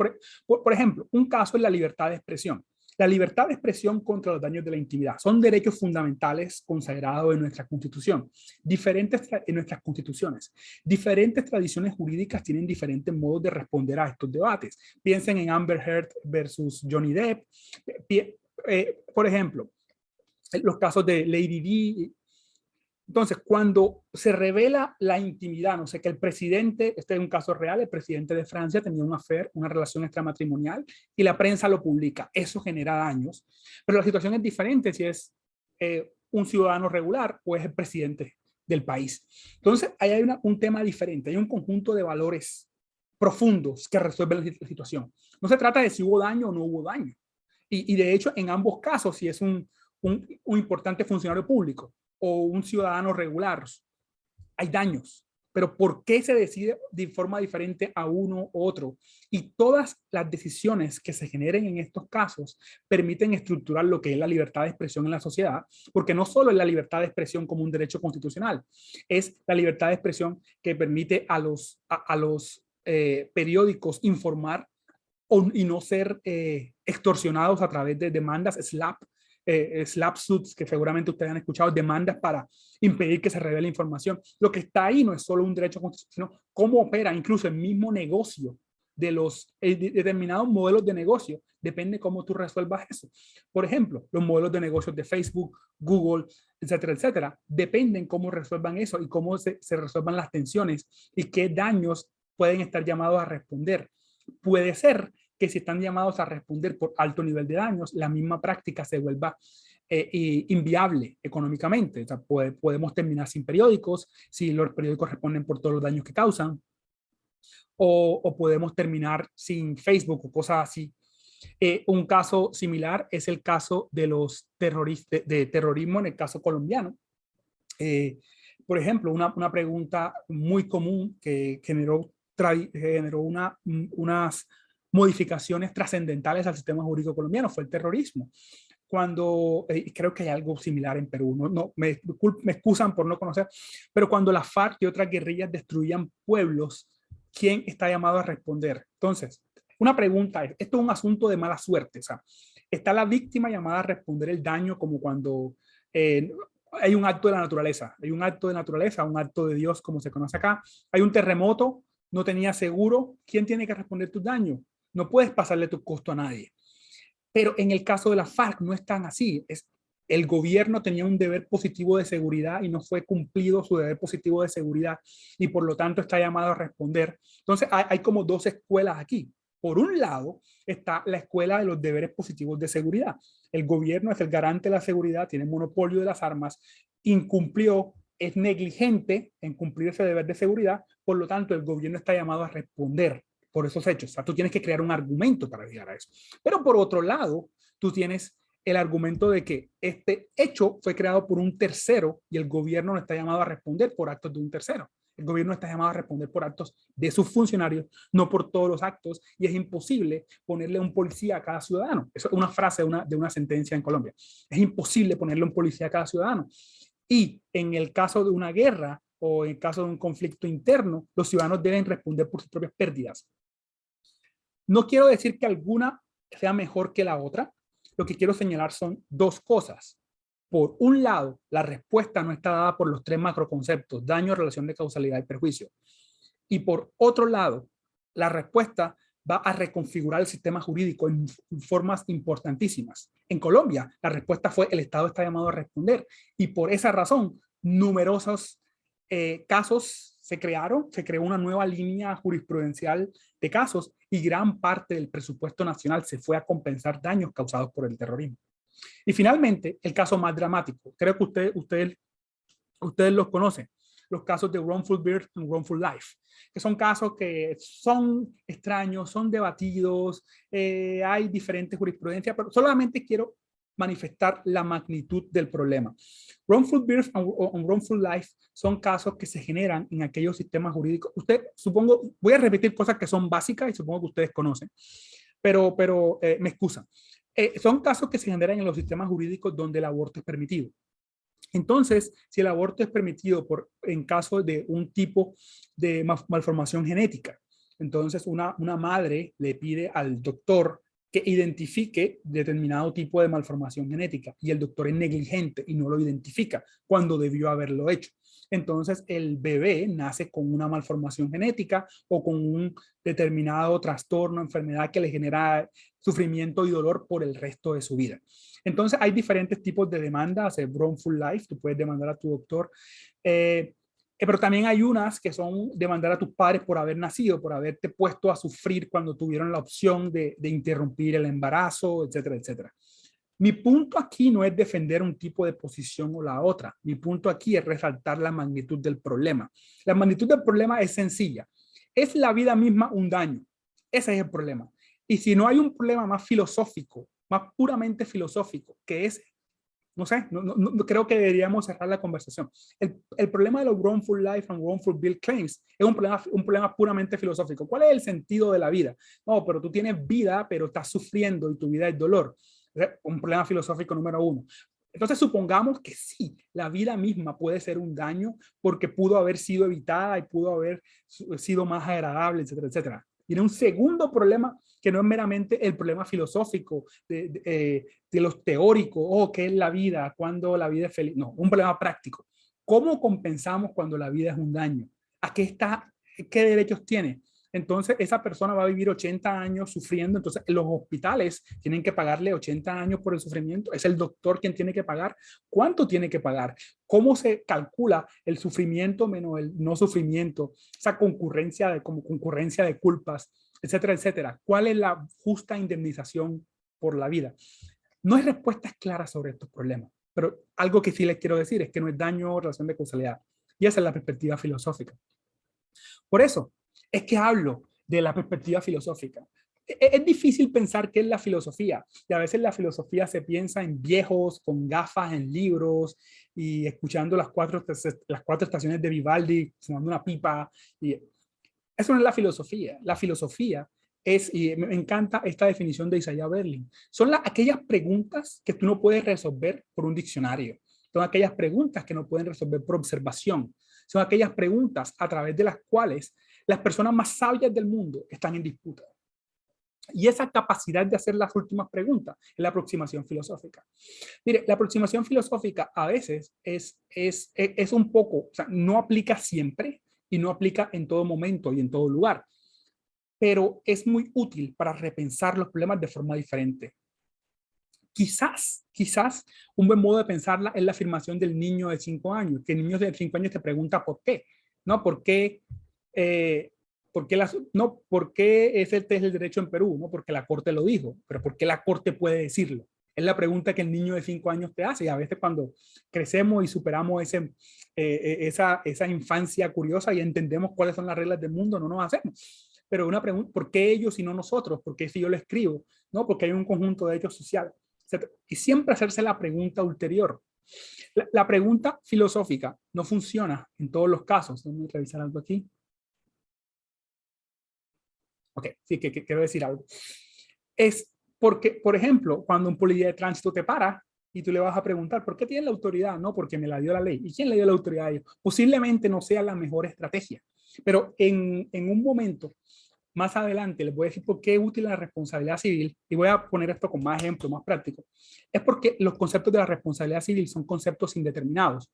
por ejemplo, un caso es la libertad de expresión. La libertad de expresión contra los daños de la intimidad son derechos fundamentales consagrados en nuestra Constitución. En nuestras constituciones. Diferentes tradiciones jurídicas tienen diferentes modos de responder a estos debates. Piensen en Amber Heard versus Johnny Depp. Por ejemplo, los casos de Lady Di. Entonces, cuando se revela la intimidad, no sé, que el presidente, este es un caso real, el presidente de Francia tenía una relación extramatrimonial y la prensa lo publica, eso genera daños, pero la situación es diferente si es un ciudadano regular o es el presidente del país. Entonces, ahí hay un tema diferente, hay un conjunto de valores profundos que resuelven la situación. No se trata de si hubo daño o no hubo daño. Y de hecho, en ambos casos, si es un importante funcionario público o un ciudadano regular, hay daños. Pero ¿por qué se decide de forma diferente a uno u otro? Y todas las decisiones que se generen en estos casos permiten estructurar lo que es la libertad de expresión en la sociedad, porque no solo es la libertad de expresión como un derecho constitucional, es la libertad de expresión que permite a los periódicos informar y no ser extorsionados a través de demandas SLAPP suits, que seguramente ustedes han escuchado, demandas para impedir que se revele información. Lo que está ahí no es solo un derecho constitucional, sino cómo opera incluso el mismo negocio de los determinados modelos de negocio. Depende cómo tú resuelvas eso. Por ejemplo, los modelos de negocios de Facebook, Google, etcétera, etcétera, dependen cómo resuelvan eso y cómo se resuelvan las tensiones y qué daños pueden estar llamados a responder. Puede ser que si están llamados a responder por alto nivel de daños, la misma práctica se vuelva inviable económicamente. O sea, podemos terminar sin periódicos, si los periódicos responden por todos los daños que causan, o podemos terminar sin Facebook o cosas así. Un caso similar es el caso de los de terrorismo en el caso colombiano. Por ejemplo, una pregunta muy común que generó unas modificaciones trascendentales al sistema jurídico colombiano fue el terrorismo. Cuando, creo que hay algo similar en Perú, me excusan por no conocer, pero cuando la FARC y otras guerrillas destruían pueblos, ¿quién está llamado a responder? Entonces, una pregunta es, esto es un asunto de mala suerte, o sea, ¿está la víctima llamada a responder el daño como cuando hay un acto de la naturaleza, un acto de Dios como se conoce acá, hay un terremoto, no tenía seguro, ¿quién tiene que responder tus daños? No puedes pasarle tu costo a nadie. Pero en el caso de la FARC no es tan así. El gobierno tenía un deber positivo de seguridad y no fue cumplido su deber positivo de seguridad y por lo tanto está llamado a responder. Entonces hay como dos escuelas aquí. Por un lado está la escuela de los deberes positivos de seguridad. El gobierno es el garante de la seguridad, tiene monopolio de las armas, incumplió, es negligente en cumplir ese deber de seguridad, por lo tanto el gobierno está llamado a responder por esos hechos. O sea, tú tienes que crear un argumento para llegar a eso. Pero por otro lado, tú tienes el argumento de que este hecho fue creado por un tercero y el gobierno no está llamado a responder por actos de un tercero. El gobierno está llamado a responder por actos de sus funcionarios, no por todos los actos, y es imposible ponerle un policía a cada ciudadano. Eso es una frase de una sentencia en Colombia. Es imposible ponerle un policía a cada ciudadano. Y en el caso de una guerra o en el caso de un conflicto interno, los ciudadanos deben responder por sus propias pérdidas. No quiero decir que alguna sea mejor que la otra. Lo que quiero señalar son dos cosas. Por un lado, la respuesta no está dada por los tres macroconceptos: daño, relación de causalidad y perjuicio. Y por otro lado, la respuesta va a reconfigurar el sistema jurídico en formas importantísimas. En Colombia, la respuesta fue: el Estado está llamado a responder. Y por esa razón, numerosos casos se creó una nueva línea jurisprudencial de casos y gran parte del presupuesto nacional se fue a compensar daños causados por el terrorismo. Y finalmente, el caso más dramático, creo que ustedes los conocen, los casos de wrongful birth y wrongful life, que son casos que son extraños, son debatidos, hay diferentes jurisprudencias, pero solamente quiero manifestar la magnitud del problema. Wrongful birth and wrongful life son casos que se generan en aquellos sistemas jurídicos. Supongo, voy a repetir cosas que son básicas y supongo que ustedes conocen, pero me excusan. Son casos que se generan en los sistemas jurídicos donde el aborto es permitido. Entonces, si el aborto es permitido en caso de un tipo de malformación genética, entonces una madre le pide al doctor que identifique determinado tipo de malformación genética y el doctor es negligente y no lo identifica cuando debió haberlo hecho. Entonces el bebé nace con una malformación genética o con un determinado trastorno, enfermedad que le genera sufrimiento y dolor por el resto de su vida. Entonces hay diferentes tipos de demandas, wrongful life, tú puedes demandar a tu doctor, pero también hay unas que son demandar a tus padres por haber nacido, por haberte puesto a sufrir cuando tuvieron la opción de interrumpir el embarazo, etcétera, etcétera. Mi punto aquí no es defender un tipo de posición o la otra. Mi punto aquí es resaltar la magnitud del problema. La magnitud del problema es sencilla. ¿Es la vida misma un daño? Ese es el problema. Y si no hay un problema más filosófico, más puramente filosófico, que es, no sé, no creo que deberíamos cerrar la conversación. El problema de los wrongful life and wrongful bill claims es un problema puramente filosófico. ¿Cuál es el sentido de la vida? No, pero tú tienes vida, pero estás sufriendo y tu vida es dolor. Un problema filosófico número uno. Entonces supongamos que sí, la vida misma puede ser un daño porque pudo haber sido evitada y pudo haber sido más agradable, etcétera, etcétera. Tiene un segundo problema que no es meramente el problema filosófico de los teóricos, ¿qué es la vida? ¿Cuándo la vida es feliz? No, un problema práctico. ¿Cómo compensamos cuando la vida es un daño? ¿A qué está? ¿Qué derechos tiene? Entonces esa persona va a vivir 80 años sufriendo, entonces los hospitales tienen que pagarle 80 años por el sufrimiento, es el doctor quien tiene que pagar, ¿cuánto tiene que pagar? ¿Cómo se calcula el sufrimiento menos el no sufrimiento? Esa concurrencia de culpas, etcétera, etcétera. ¿Cuál es la justa indemnización por la vida? No hay respuestas claras sobre estos problemas, pero algo que sí les quiero decir es que no es daño o relación de causalidad, y esa es la perspectiva filosófica. Por eso es que hablo de la perspectiva filosófica. Es difícil pensar qué es la filosofía, y a veces la filosofía se piensa en viejos, con gafas, en libros, y escuchando las cuatro estaciones de Vivaldi, fumando una pipa. Y eso no es la filosofía. La filosofía es, y me encanta esta definición de Isaiah Berlin, son aquellas preguntas que tú no puedes resolver por un diccionario. Son aquellas preguntas que no pueden resolver por observación. Son aquellas preguntas a través de las cuales las personas más sabias del mundo están en disputa. Y esa capacidad de hacer las últimas preguntas es la aproximación filosófica. Mire, la aproximación filosófica a veces es un poco, o sea, no aplica siempre y no aplica en todo momento y en todo lugar, pero es muy útil para repensar los problemas de forma diferente. Quizás un buen modo de pensarla es la afirmación del niño de 5 años, que el niño de 5 años te pregunta por qué, ¿no? ¿Por qué ese es el derecho en Perú? No porque la Corte lo dijo, pero ¿por qué la Corte puede decirlo? Es la pregunta que el niño de 5 años te hace, y a veces cuando crecemos y superamos esa infancia curiosa y entendemos cuáles son las reglas del mundo, no nos hacemos. Pero una pregunta, ¿por qué ellos y no nosotros? ¿Por qué si yo lo escribo? No, porque hay un conjunto de hechos sociales. Y siempre hacerse la pregunta ulterior. La pregunta filosófica no funciona en todos los casos. Déjame revisar algo aquí. Ok, sí, que quiero decir algo. Es porque, por ejemplo, cuando un policía de tránsito te para y tú le vas a preguntar, ¿por qué tiene la autoridad? No, porque me la dio la ley. ¿Y quién le dio la autoridad a ellos? Posiblemente no sea la mejor estrategia, pero en un momento más adelante les voy a decir por qué es útil la responsabilidad civil, y voy a poner esto con más ejemplo, más práctico. Es porque los conceptos de la responsabilidad civil son conceptos indeterminados.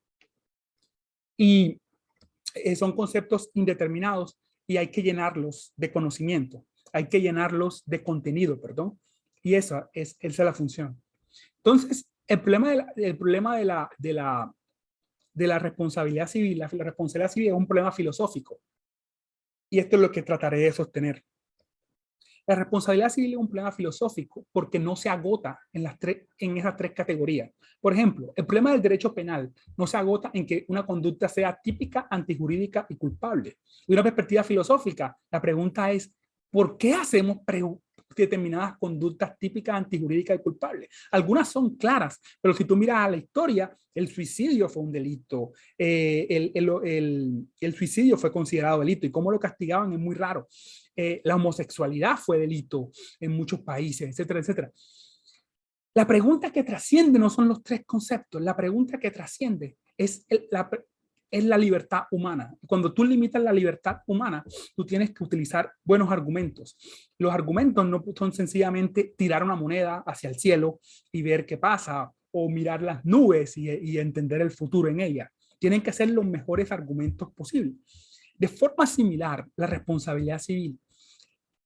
Y son conceptos indeterminados y hay que llenarlos de conocimiento, hay que llenarlos de contenido, perdón. Y esa es la función. Entonces, el problema de la responsabilidad civil, la responsabilidad civil es un problema filosófico. Y esto es lo que trataré de sostener. La responsabilidad civil es un problema filosófico porque no se agota en esas tres categorías. Por ejemplo, el problema del derecho penal no se agota en que una conducta sea típica, antijurídica y culpable. De una perspectiva filosófica, la pregunta es, ¿por qué hacemos determinadas conductas típicas, antijurídicas y culpables? Algunas son claras, pero si tú miras a la historia, el suicidio fue un delito, el suicidio fue considerado delito y cómo lo castigaban es muy raro. La homosexualidad fue delito en muchos países, etcétera, etcétera. La pregunta que trasciende no son los tres conceptos, la pregunta que trasciende es la libertad humana. Cuando tú limitas la libertad humana, tú tienes que utilizar buenos argumentos. Los argumentos no son sencillamente tirar una moneda hacia el cielo y ver qué pasa, o mirar las nubes y entender el futuro en ellas. Tienen que ser los mejores argumentos posibles. De forma similar, la responsabilidad civil.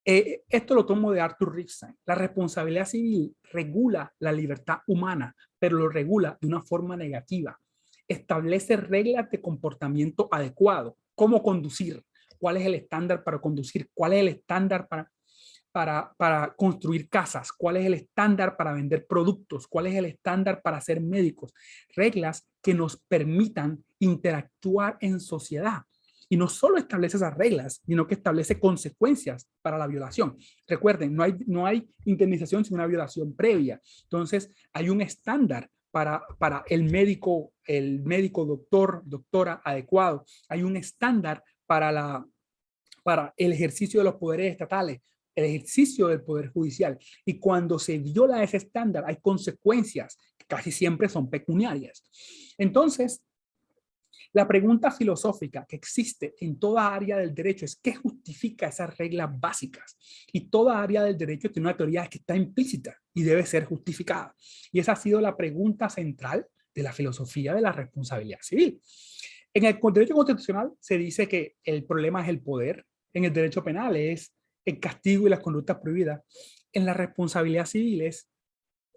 Esto lo tomo de Arthur Rifstein. La responsabilidad civil regula la libertad humana, pero lo regula de una forma negativa. Establece reglas de comportamiento adecuado. ¿Cómo conducir? ¿Cuál es el estándar para conducir? ¿Cuál es el estándar para construir casas? ¿Cuál es el estándar para vender productos? ¿Cuál es el estándar para ser médicos? Reglas que nos permitan interactuar en sociedad. Y no solo establece esas reglas, sino que establece consecuencias para la violación. Recuerden, no hay indemnización sin una violación previa. Entonces, hay un estándar para el médico doctor, doctora adecuado. Hay un estándar para el ejercicio de los poderes estatales, el ejercicio del poder judicial. Y cuando se viola ese estándar, hay consecuencias que casi siempre son pecuniarias. Entonces, la pregunta filosófica que existe en toda área del derecho es ¿qué justifica esas reglas básicas? Y toda área del derecho tiene una teoría que está implícita y debe ser justificada. Y esa ha sido la pregunta central de la filosofía de la responsabilidad civil. En el derecho constitucional se dice que el problema es el poder. En el derecho penal es el castigo y las conductas prohibidas. En la responsabilidad civil es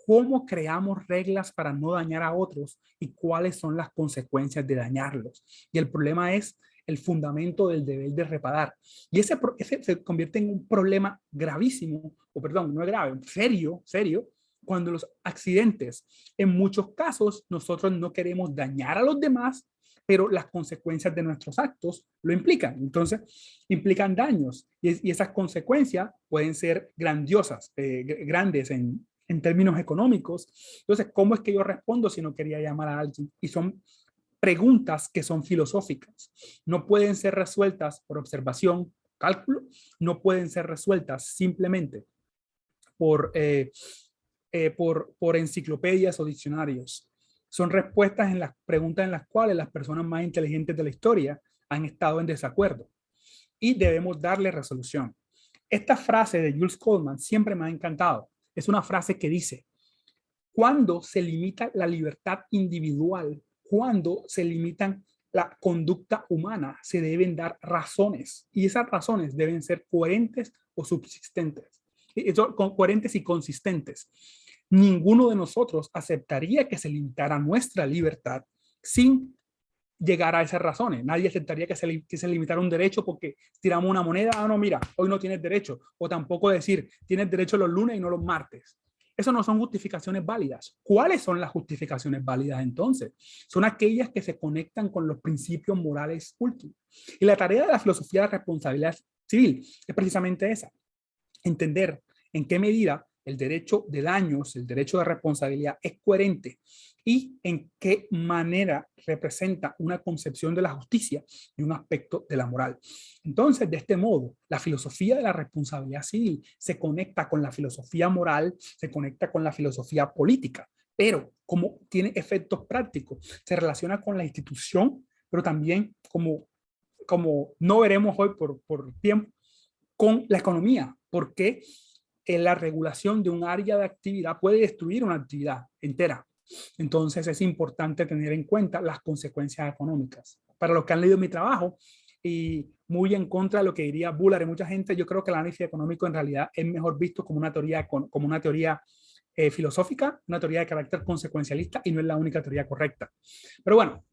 cómo creamos reglas para no dañar a otros y cuáles son las consecuencias de dañarlos. Y el problema es el fundamento del deber de reparar. Y ese se convierte en un problema gravísimo, o perdón, no es grave, serio, cuando los accidentes, en muchos casos, nosotros no queremos dañar a los demás, pero las consecuencias de nuestros actos lo implican. Entonces, implican daños y esas consecuencias pueden ser grandiosas, grandes en términos económicos. Entonces, ¿cómo es que yo respondo si no quería llamar a alguien? Y son preguntas que son filosóficas. No pueden ser resueltas por observación, cálculo, no pueden ser resueltas simplemente por enciclopedias o diccionarios. Son respuestas en las preguntas en las cuales las personas más inteligentes de la historia han estado en desacuerdo y debemos darle resolución. Esta frase de Jules Coleman siempre me ha encantado. Es una frase que dice, cuando se limita la libertad individual, cuando se limitan la conducta humana, se deben dar razones y esas razones deben ser coherentes o subsistentes. Coherentes y consistentes. Ninguno de nosotros aceptaría que se limitara nuestra libertad sin llegar a esas razones. Nadie aceptaría que se limitara un derecho porque tiramos una moneda, no, mira, hoy no tienes derecho. O tampoco decir, tienes derecho los lunes y no los martes. Eso no son justificaciones válidas. ¿Cuáles son las justificaciones válidas entonces? Son aquellas que se conectan con los principios morales últimos. Y la tarea de la filosofía de la responsabilidad civil es precisamente esa. Entender en qué medida el derecho de daños, el derecho de responsabilidad es coherente y en qué manera representa una concepción de la justicia y un aspecto de la moral. Entonces, de este modo, la filosofía de la responsabilidad civil se conecta con la filosofía moral, se conecta con la filosofía política, pero como tiene efectos prácticos, se relaciona con la institución, pero también como no veremos hoy por tiempo, con la economía, porque la regulación de un área de actividad puede destruir una actividad entera. Entonces es importante tener en cuenta las consecuencias económicas. Para los que han leído mi trabajo y muy en contra de lo que diría Bullard y mucha gente, yo creo que el análisis económico en realidad es mejor visto como una teoría filosófica, una teoría de carácter consecuencialista y no es la única teoría correcta. Pero bueno,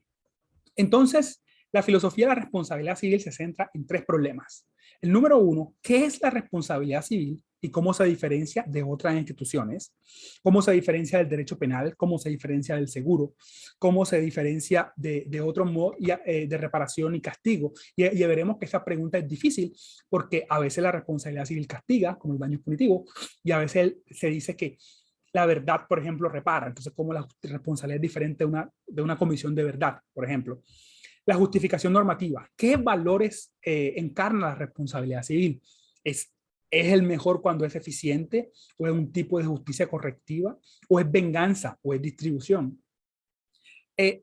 entonces la filosofía de la responsabilidad civil se centra en 3 problemas. El número 1, ¿qué es la responsabilidad civil y cómo se diferencia de otras instituciones? ¿Cómo se diferencia del derecho penal? ¿Cómo se diferencia del seguro? ¿Cómo se diferencia de otros modos de reparación y castigo? Y veremos que esa pregunta es difícil porque a veces la responsabilidad civil castiga, como el daño punitivo, y a veces se dice que la verdad, por ejemplo, repara. Entonces, ¿cómo la responsabilidad es diferente de una comisión de verdad, por ejemplo? La justificación normativa. ¿Qué valores encarna la responsabilidad civil? ¿Es el mejor cuando es eficiente? ¿O es un tipo de justicia correctiva? ¿O es venganza? ¿O es distribución?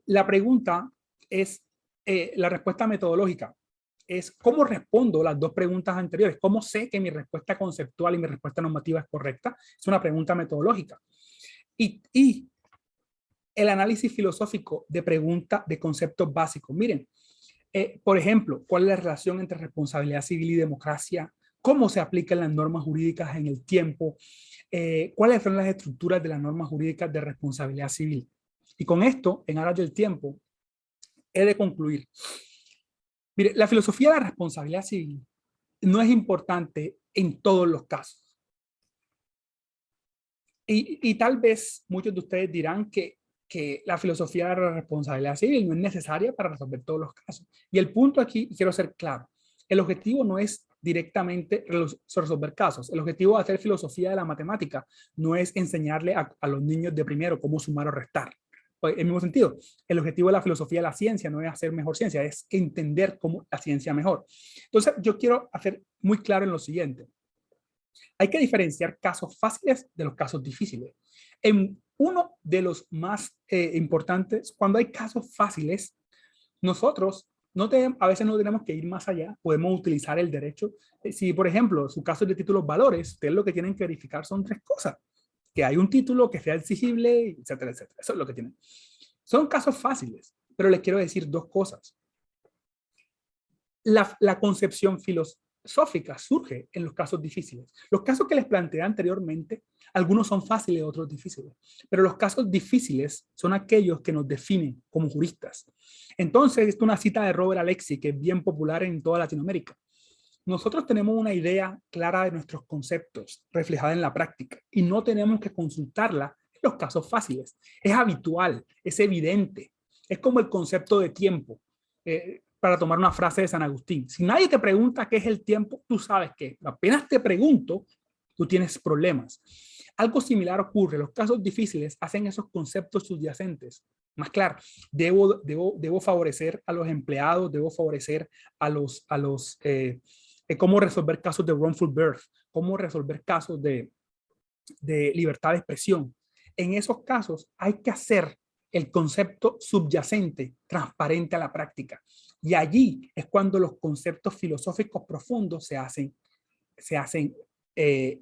La pregunta es, la respuesta metodológica es cómo respondo las 2 preguntas anteriores. ¿Cómo sé que mi respuesta conceptual y mi respuesta normativa es correcta? Es una pregunta metodológica. Y el análisis filosófico de preguntas de conceptos básicos. Miren, por ejemplo, ¿cuál es la relación entre responsabilidad civil y democracia? ¿Cómo se aplican las normas jurídicas en el tiempo? ¿Cuáles son las estructuras de las normas jurídicas de responsabilidad civil? Y con esto, en aras del tiempo, he de concluir. Mire, la filosofía de la responsabilidad civil no es importante en todos los casos. Y tal vez muchos de ustedes dirán que la filosofía de la responsabilidad civil no es necesaria para resolver todos los casos. Y el punto aquí, quiero ser claro, el objetivo no es directamente resolver casos. El objetivo de hacer filosofía de la matemática no es enseñarle a los niños de primero cómo sumar o restar. Pues, en el mismo sentido, el objetivo de la filosofía de la ciencia no es hacer mejor ciencia, es entender cómo la ciencia mejor. Entonces, yo quiero hacer muy claro en lo siguiente. Hay que diferenciar casos fáciles de los casos difíciles. En uno de los más importantes, cuando hay casos fáciles, nosotros a veces no tenemos que ir más allá, podemos utilizar el derecho. Si, por ejemplo, su caso es de títulos valores, ustedes lo que tienen que verificar son 3 cosas. Que hay un título que sea exigible, etcétera, etcétera. Eso es lo que tienen. Son casos fáciles, pero les quiero decir 2 cosas. La concepción filosófica surge en los casos difíciles. Los casos que les planteé anteriormente, algunos son fáciles, otros difíciles. Pero los casos difíciles son aquellos que nos definen como juristas. Entonces, esto es una cita de Robert Alexi, que es bien popular en toda Latinoamérica. Nosotros tenemos una idea clara de nuestros conceptos reflejada en la práctica y no tenemos que consultarla en los casos fáciles. Es habitual, es evidente. Es como el concepto de tiempo. Para tomar una frase de San Agustín, si nadie te pregunta qué es el tiempo, tú sabes que apenas te pregunto, tú tienes problemas. Algo similar ocurre, los casos difíciles hacen esos conceptos subyacentes más claro. Debo favorecer a los empleados, debo favorecer a los cómo resolver casos de wrongful birth, cómo resolver casos de libertad de expresión. En esos casos hay que hacer el concepto subyacente transparente a la práctica. Y allí es cuando los conceptos filosóficos profundos se hacen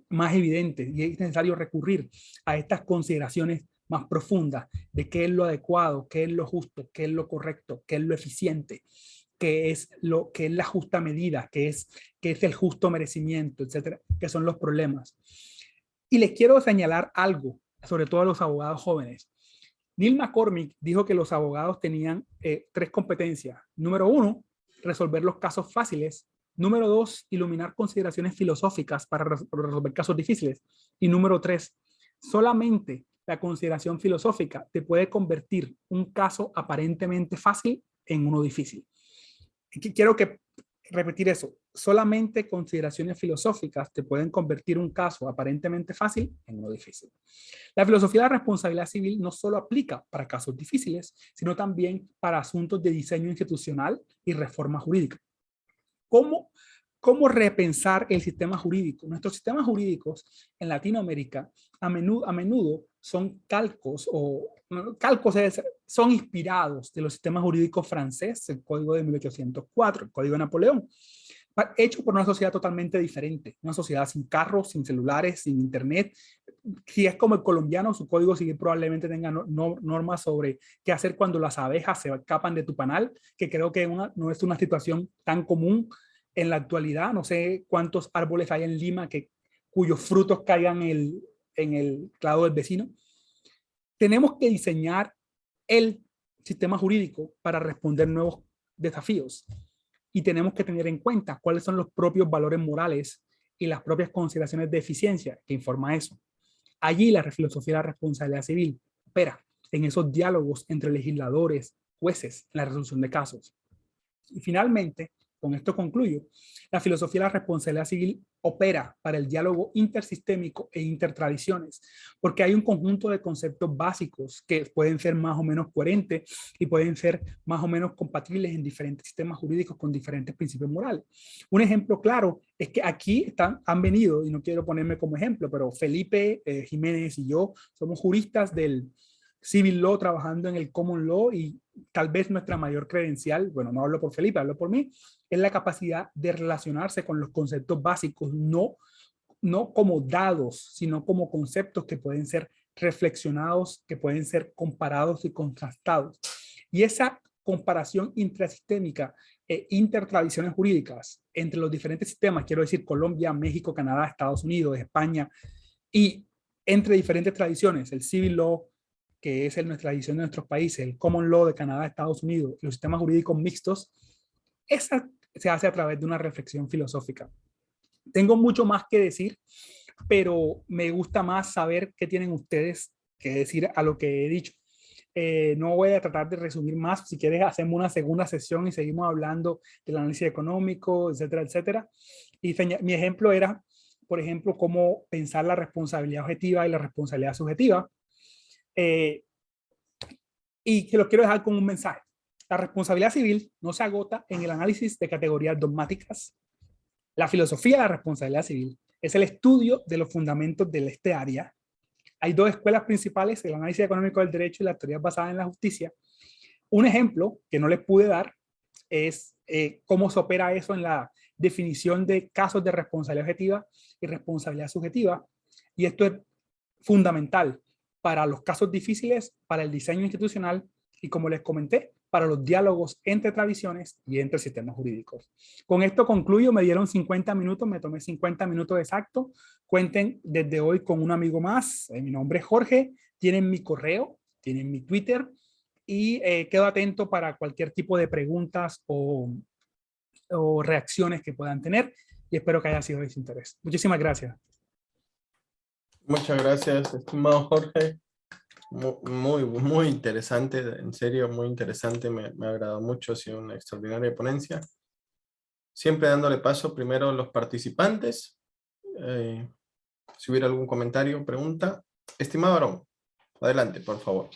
más evidentes y es necesario recurrir a estas consideraciones más profundas de qué es lo adecuado, qué es lo justo, qué es lo correcto, qué es lo eficiente, qué es la justa medida, qué es el justo merecimiento, etcétera, que son los problemas. Y les quiero señalar algo, sobre todo a los abogados jóvenes. Neil McCormick dijo que los abogados tenían 3 competencias. Número 1, resolver los casos fáciles. Número 2, iluminar consideraciones filosóficas para resolver casos difíciles. Y número 3, solamente la consideración filosófica te puede convertir un caso aparentemente fácil en uno difícil. Quiero que repetir eso, solamente consideraciones filosóficas te pueden convertir un caso aparentemente fácil en uno difícil. La filosofía de la responsabilidad civil no solo aplica para casos difíciles, sino también para asuntos de diseño institucional y reforma jurídica. ¿Cómo, cómo repensar el sistema jurídico? Nuestros sistemas jurídicos en Latinoamérica a menudo son calcos son inspirados de los sistemas jurídicos franceses, el Código de 1804, el Código de Napoleón, hecho por una sociedad totalmente diferente, una sociedad sin carros, sin celulares, sin internet. Si es como el colombiano, su código civil probablemente tenga normas sobre qué hacer cuando las abejas se escapan de tu panal, que creo que no es una situación tan común en la actualidad. No sé cuántos árboles hay en Lima cuyos frutos caigan en el clavo del vecino. Tenemos que diseñar el sistema jurídico para responder nuevos desafíos. Y tenemos que tener en cuenta cuáles son los propios valores morales y las propias consideraciones de eficiencia que informa eso. Allí la filosofía de la responsabilidad civil opera en esos diálogos entre legisladores, jueces, en la resolución de casos. Y finalmente, con esto concluyo, la filosofía de la responsabilidad civil opera para el diálogo intersistémico e intertradiciones, porque hay un conjunto de conceptos básicos que pueden ser más o menos coherentes y pueden ser más o menos compatibles en diferentes sistemas jurídicos con diferentes principios morales. Un ejemplo claro es que aquí han venido, y no quiero ponerme como ejemplo, pero Felipe Jiménez y yo somos juristas del civil law trabajando en el common law, y tal vez nuestra mayor credencial, bueno, no hablo por Felipe, hablo por mí, es la capacidad de relacionarse con los conceptos básicos, no como dados, sino como conceptos que pueden ser reflexionados, que pueden ser comparados y contrastados. Y esa comparación intrasistémica e intertradiciones jurídicas entre los diferentes sistemas, quiero decir Colombia, México, Canadá, Estados Unidos, España, y entre diferentes tradiciones, el civil law, que es nuestra tradición de nuestros países, el common law de Canadá, Estados Unidos, y los sistemas jurídicos mixtos, esa se hace a través de una reflexión filosófica. Tengo mucho más que decir, pero me gusta más saber qué tienen ustedes que decir a lo que he dicho. No voy a tratar de resumir más. Si quieres, hacemos una segunda sesión y seguimos hablando del análisis económico, etcétera, etcétera. Y mi ejemplo era, por ejemplo, cómo pensar la responsabilidad objetiva y la responsabilidad subjetiva. Y que lo quiero dejar con un mensaje. La responsabilidad civil no se agota en el análisis de categorías dogmáticas. La filosofía de la responsabilidad civil es el estudio de los fundamentos de este área. Hay dos escuelas principales, el análisis económico del derecho y la teoría basada en la justicia. Un ejemplo que no les pude dar es cómo se opera eso en la definición de casos de responsabilidad objetiva y responsabilidad subjetiva. Y esto es fundamental para los casos difíciles, para el diseño institucional y, como les comenté, para los diálogos entre tradiciones y entre sistemas jurídicos. Con esto concluyo. Me dieron 50 minutos, me tomé 50 minutos exactos. Cuenten desde hoy con un amigo más. Mi nombre es Jorge, tienen mi correo, tienen mi Twitter, y quedo atento para cualquier tipo de preguntas o reacciones que puedan tener, y espero que haya sido de su interés. Muchísimas gracias. Muchas gracias, estimado Jorge. Muy interesante, en serio, muy interesante. Me ha agradado mucho, ha sido una extraordinaria ponencia. Siempre dándole paso primero a los participantes. Si hubiera algún comentario o pregunta. Estimado Aarón, adelante, por favor.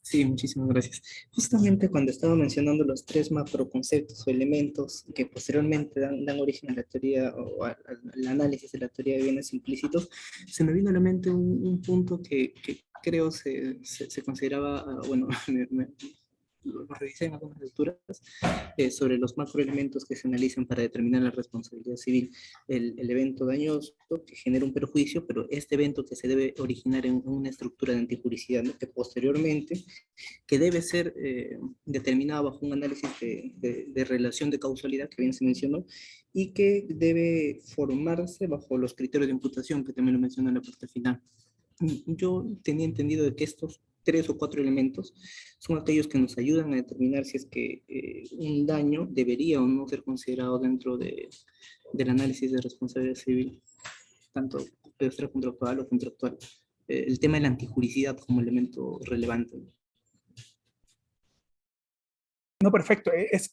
Sí, muchísimas gracias. Justamente cuando estaba mencionando los tres macroconceptos o elementos que posteriormente dan origen a la teoría o al análisis de la teoría de bienes implícitos, se me vino a la mente un punto que creo se consideraba, bueno, lo revisé en algunas lecturas, sobre los macroelementos que se analizan para determinar la responsabilidad civil. El evento dañoso que genera un perjuicio, pero este evento que se debe originar en una estructura de antijuricidad, ¿no? Que posteriormente, que debe ser determinado bajo un análisis de relación de causalidad que bien se mencionó, y que debe formarse bajo los criterios de imputación, que también lo mencionó en la parte final. Yo tenía entendido de que estos 3 o 4 elementos son aquellos que nos ayudan a determinar si es que un daño debería o no ser considerado dentro del análisis de responsabilidad civil, tanto extracontractual o contractual. El tema de la antijuricidad como elemento relevante. No, perfecto. Es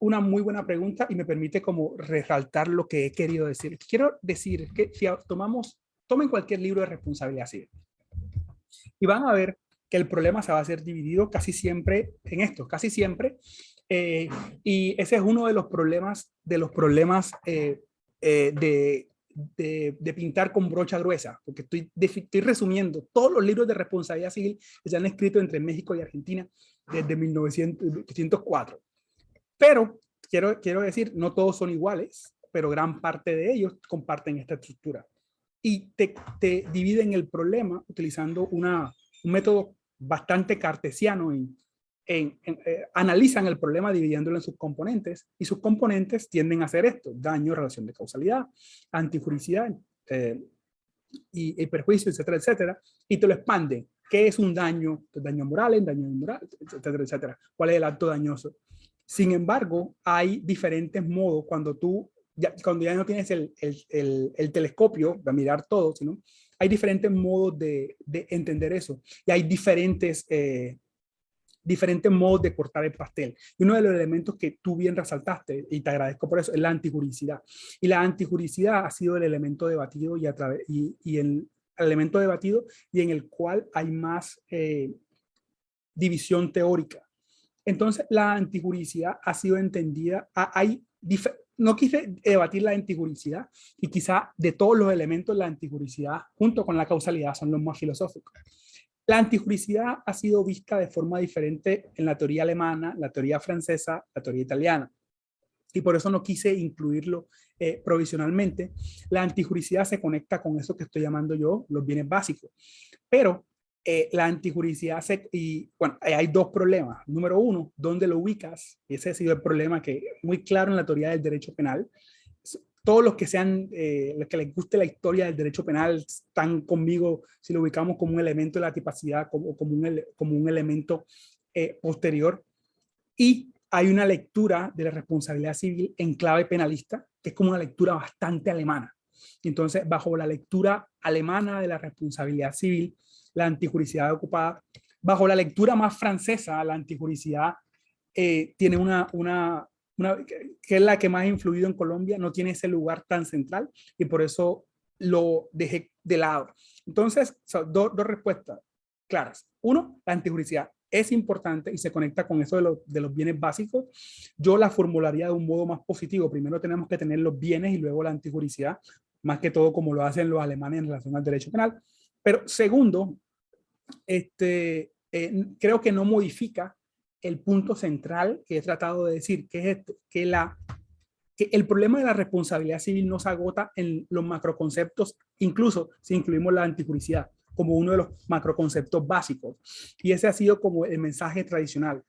una muy buena pregunta y me permite como resaltar lo que he querido decir. Quiero decir que si tomen cualquier libro de responsabilidad civil y van a ver que el problema se va a hacer dividido casi siempre en esto, casi siempre. Y ese es uno de los problemas, de pintar con brocha gruesa, porque estoy resumiendo todos los libros de responsabilidad civil que se han escrito entre México y Argentina desde 1904. Pero quiero decir, no todos son iguales, pero gran parte de ellos comparten esta estructura. Y te dividen el problema utilizando un método bastante cartesiano analizan el problema dividiéndolo en sus componentes, y sus componentes tienden a hacer esto: daño, relación de causalidad, antijuricidad y perjuicio, etcétera, etcétera, y te lo expanden. ¿Qué es un daño? Daño moral, daño inmoral, etcétera, etcétera. ¿Cuál es el acto dañoso? Sin embargo, hay diferentes modos cuando ya no tienes el telescopio para mirar todo, sino hay diferentes modos de entender eso, y hay diferentes modos de cortar el pastel. Y uno de los elementos que tú bien resaltaste, y te agradezco por eso, es la antijuricidad. Y la antijuricidad ha sido el elemento debatido y el elemento debatido y en el cual hay más división teórica. Entonces, la antijuricidad ha sido entendida, no quise debatir la antijuricidad, y quizá de todos los elementos la antijuricidad junto con la causalidad son los más filosóficos. La antijuricidad ha sido vista de forma diferente en la teoría alemana, la teoría francesa, la teoría italiana, y por eso no quise incluirlo provisionalmente. La antijuricidad se conecta con eso que estoy llamando yo los bienes básicos, pero la antijuricidad hay dos problemas. Número uno, ¿dónde lo ubicas? Y ese ha sido el problema que muy claro en la teoría del derecho penal. Todos los que los que les guste la historia del derecho penal están conmigo si lo ubicamos como un elemento de la tipicidad, como un elemento posterior. Y hay una lectura de la responsabilidad civil en clave penalista, que es como una lectura bastante alemana. Entonces, bajo la lectura alemana de la responsabilidad civil, la antijuricidad ocupada, bajo la lectura más francesa, la antijuricidad tiene que es la que más ha influido en Colombia, no tiene ese lugar tan central, y por eso lo dejé de lado. Entonces, dos respuestas claras. Uno, la antijuricidad es importante y se conecta con eso de los bienes básicos. Yo la formularía de un modo más positivo. Primero tenemos que tener los bienes y luego la antijuricidad, más que todo como lo hacen los alemanes en relación al derecho penal. Pero segundo, creo que no modifica el punto central que he tratado de decir, que es que el problema de la responsabilidad civil no se agota en los macroconceptos, incluso si incluimos la antijuricidad como uno de los macroconceptos básicos. Y ese ha sido como el mensaje tradicional.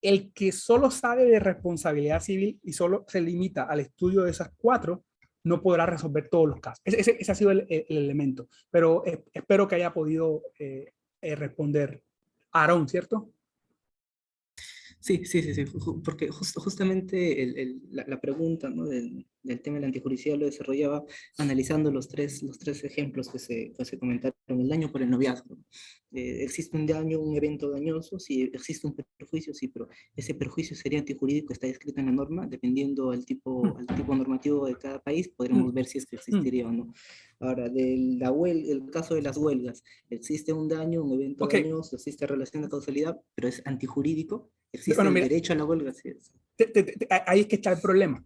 El que solo sabe de responsabilidad civil y solo se limita al estudio de esas cuatro, no podrá resolver todos los casos. Ese ha sido el elemento. Pero espero que haya podido responder. Aarón, ¿cierto? Sí, sí, sí, sí, porque justamente la pregunta, ¿no? del tema de la antijuricidad lo desarrollaba analizando los tres ejemplos que se comentaron: el daño por el noviazgo. ¿Existe un daño, un evento dañoso? Sí. ¿Existe un perjuicio? Sí, pero ese perjuicio sería antijurídico, está escrito en la norma, dependiendo al tipo normativo de cada país, podremos ver si es que existiría o no. Ahora, el caso de las huelgas: existe un daño, un evento dañoso, existe relación de causalidad, pero es antijurídico. Existe el derecho a la huelga. Sí. Ahí es que está el problema.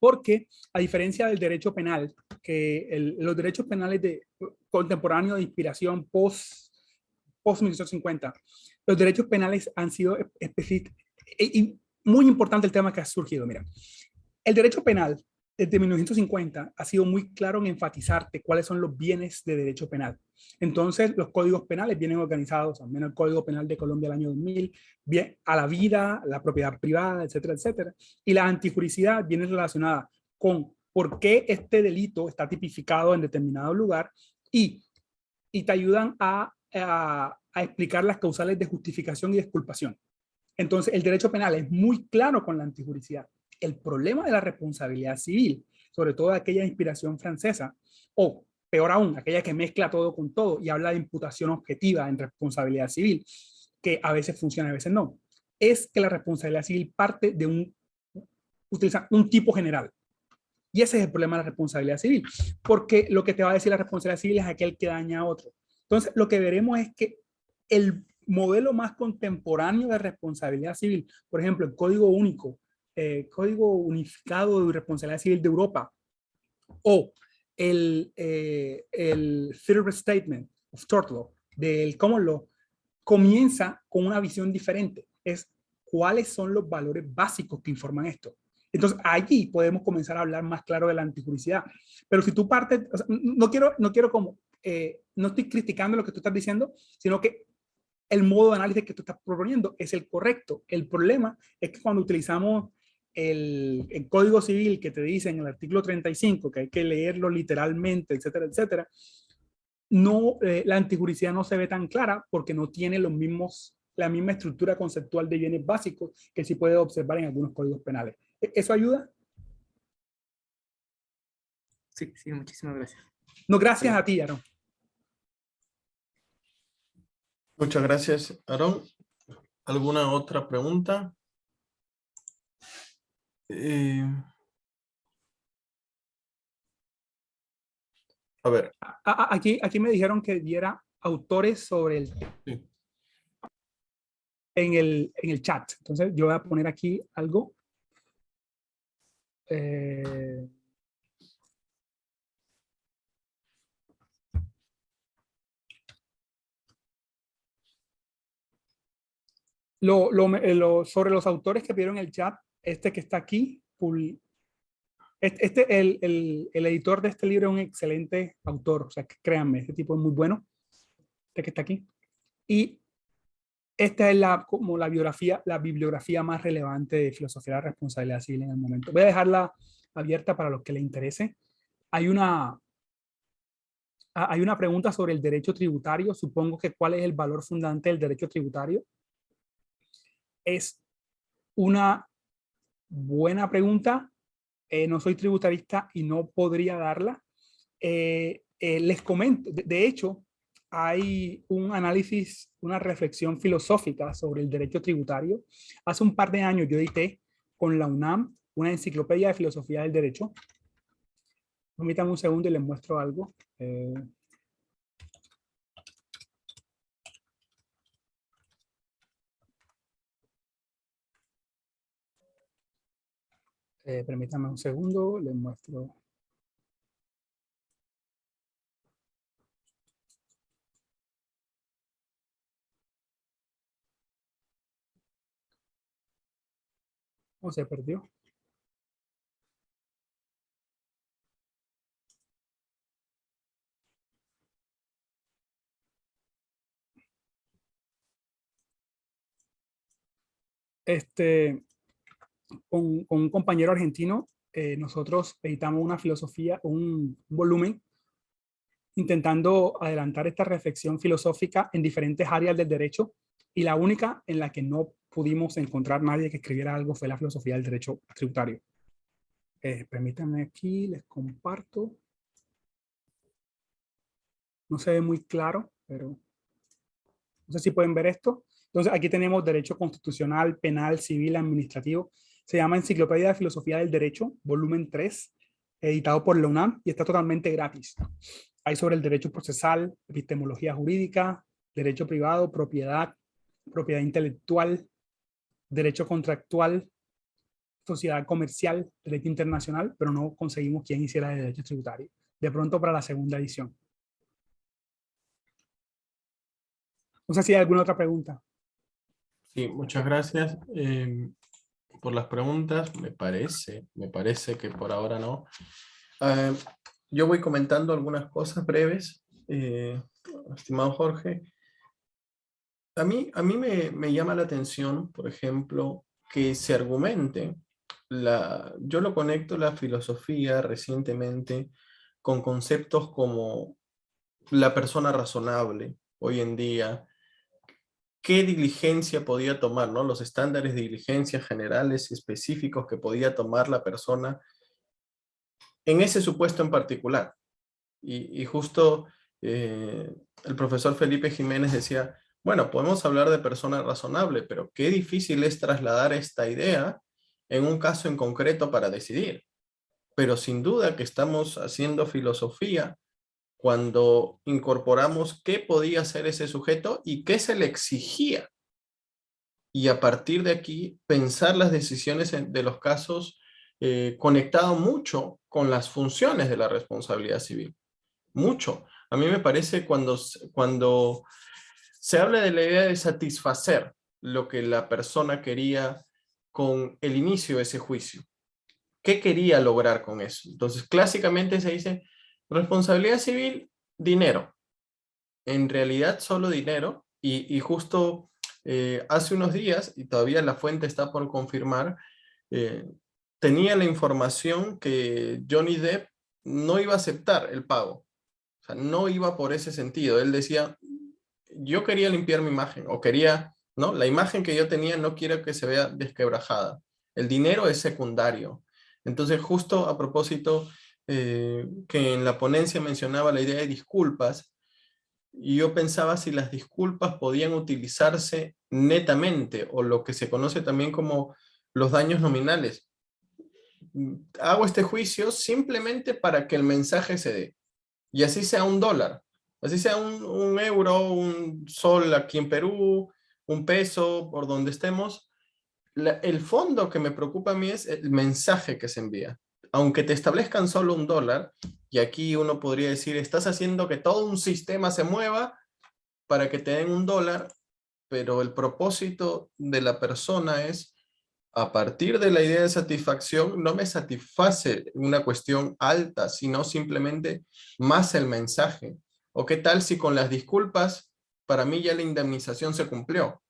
Porque a diferencia del derecho penal, que los derechos penales contemporáneos de inspiración post 1850, los derechos penales han sido específicos, y muy importante el tema que ha surgido. Mira, el derecho penal desde 1950 ha sido muy claro en enfatizarte cuáles son los bienes de derecho penal. Entonces, los códigos penales vienen organizados, al menos el Código Penal de Colombia del año 2000, bien a la vida, la propiedad privada, etcétera, etcétera. Y la antijuricidad viene relacionada con por qué este delito está tipificado en determinado lugar, y te ayudan a explicar las causales de justificación y de exculpación. Entonces, el derecho penal es muy claro con la antijuricidad. El problema de la responsabilidad civil, sobre todo de aquella inspiración francesa, o peor aún, aquella que mezcla todo con todo y habla de imputación objetiva en responsabilidad civil, que a veces funciona, a veces no. es que la responsabilidad civil parte de utilizar un tipo general. Y ese es el problema de la responsabilidad civil, porque lo que te va a decir la responsabilidad civil es aquel que daña a otro. Entonces, lo que veremos es que el modelo más contemporáneo de responsabilidad civil, por ejemplo, el Código Único, Código Unificado de Responsabilidad Civil de Europa, o el Federal Statement of Tort Law del Common Law, comienza con una visión diferente. Es cuáles son los valores básicos que informan esto. Entonces, allí podemos comenzar a hablar más claro de la antijuricidad. Pero si tú partes, o sea, no quiero como, no estoy criticando lo que tú estás diciendo, sino que el modo de análisis que tú estás proponiendo es el correcto. El problema es que cuando utilizamos el Código Civil que te dice en el artículo 35 que hay que leerlo literalmente, etcétera, etcétera, no, la antijuricidad no se ve tan clara porque no tiene la misma estructura conceptual de bienes básicos que sí puede observar en algunos códigos penales. ¿Eso ayuda? Sí, sí, muchísimas gracias. No, gracias a ti, Aaron. Muchas gracias, Aaron. ¿Alguna otra pregunta? A ver. Aquí me dijeron que diera autores sobre el Sí. en el chat. Entonces yo voy a poner aquí algo. Sobre los autores que pidieron el chat, este que está aquí, el editor de este libro es un excelente autor, o sea, que créanme, este tipo es muy bueno, este que está aquí. Y esta es como la bibliografía más relevante de filosofía de la responsabilidad civil en el momento. Voy a dejarla abierta para los que les interese. Hay una pregunta sobre el derecho tributario. Supongo que cuál es el valor fundante del derecho tributario. Es una buena pregunta. No soy tributarista y no podría darla. Les comento, de hecho, hay un análisis, una reflexión filosófica sobre el derecho tributario. Hace un par de años yo edité con la UNAM una enciclopedia de filosofía del derecho. Permítanme un segundo y les muestro algo. Permítanme un segundo, les muestro. ¿O se perdió? Con un compañero argentino, nosotros editamos una filosofía, un volumen, intentando adelantar esta reflexión filosófica en diferentes áreas del derecho, y la única en la que no pudimos encontrar nadie que escribiera algo fue la filosofía del derecho tributario. Permítanme aquí, les comparto. No se ve muy claro, pero no sé si pueden ver esto. Entonces aquí tenemos derecho constitucional, penal, civil, administrativo. Se llama Enciclopedia de Filosofía del Derecho, volumen 3, editado por la UNAM, y está totalmente gratis. Hay sobre el derecho procesal, epistemología jurídica, derecho privado, propiedad intelectual, derecho contractual, sociedad comercial, derecho internacional, pero no conseguimos quién hiciera de derecho tributario. De pronto para la segunda edición. No sé si hay alguna otra pregunta. Sí, muchas gracias por las preguntas. Me parece que por ahora no. Yo voy comentando algunas cosas breves, estimado Jorge. A mí me llama la atención, por ejemplo, que se argumente, yo lo conecto la filosofía recientemente con conceptos como la persona razonable hoy en día, qué diligencia podía tomar, ¿no? Los estándares de diligencia generales y específicos que podía tomar la persona en ese supuesto en particular. Y justo el profesor Felipe Jiménez decía, Bueno, podemos hablar de persona razonable, pero qué difícil es trasladar esta idea en un caso en concreto para decidir. Pero sin duda que estamos haciendo filosofía cuando incorporamos qué podía ser ese sujeto y qué se le exigía. Y a partir de aquí, pensar las decisiones de los casos conectado mucho con las funciones de la responsabilidad civil. Mucho. A mí me parece cuando se habla de la idea de satisfacer lo que la persona quería con el inicio de ese juicio. ¿Qué quería lograr con eso? Entonces, clásicamente se dice, responsabilidad civil, dinero. En realidad, solo dinero. Y justo hace unos días, y todavía la fuente está por confirmar, eh, tenía la información que Johnny Depp no iba a aceptar el pago. O sea, no iba por ese sentido. Él decía, yo quería limpiar mi imagen, o quería, ¿no? La imagen que yo tenía no quiero que se vea desquebrajada. El dinero es secundario. Entonces, justo a propósito, que en la ponencia mencionaba la idea de disculpas, y yo pensaba si las disculpas podían utilizarse netamente, o lo que se conoce también como los daños nominales. Hago este juicio simplemente para que el mensaje se dé. Y así sea $1, así sea un euro, un sol aquí en Perú, un peso, por donde estemos. El fondo que me preocupa a mí es el mensaje que se envía. Aunque te establezcan solo $1, y aquí uno podría decir, estás haciendo que todo un sistema se mueva para que te den $1, pero el propósito de la persona es, a partir de la idea de satisfacción, no me satisface una cuestión alta, sino simplemente más el mensaje. ¿O qué tal si con las disculpas, para mí ya la indemnización se cumplió?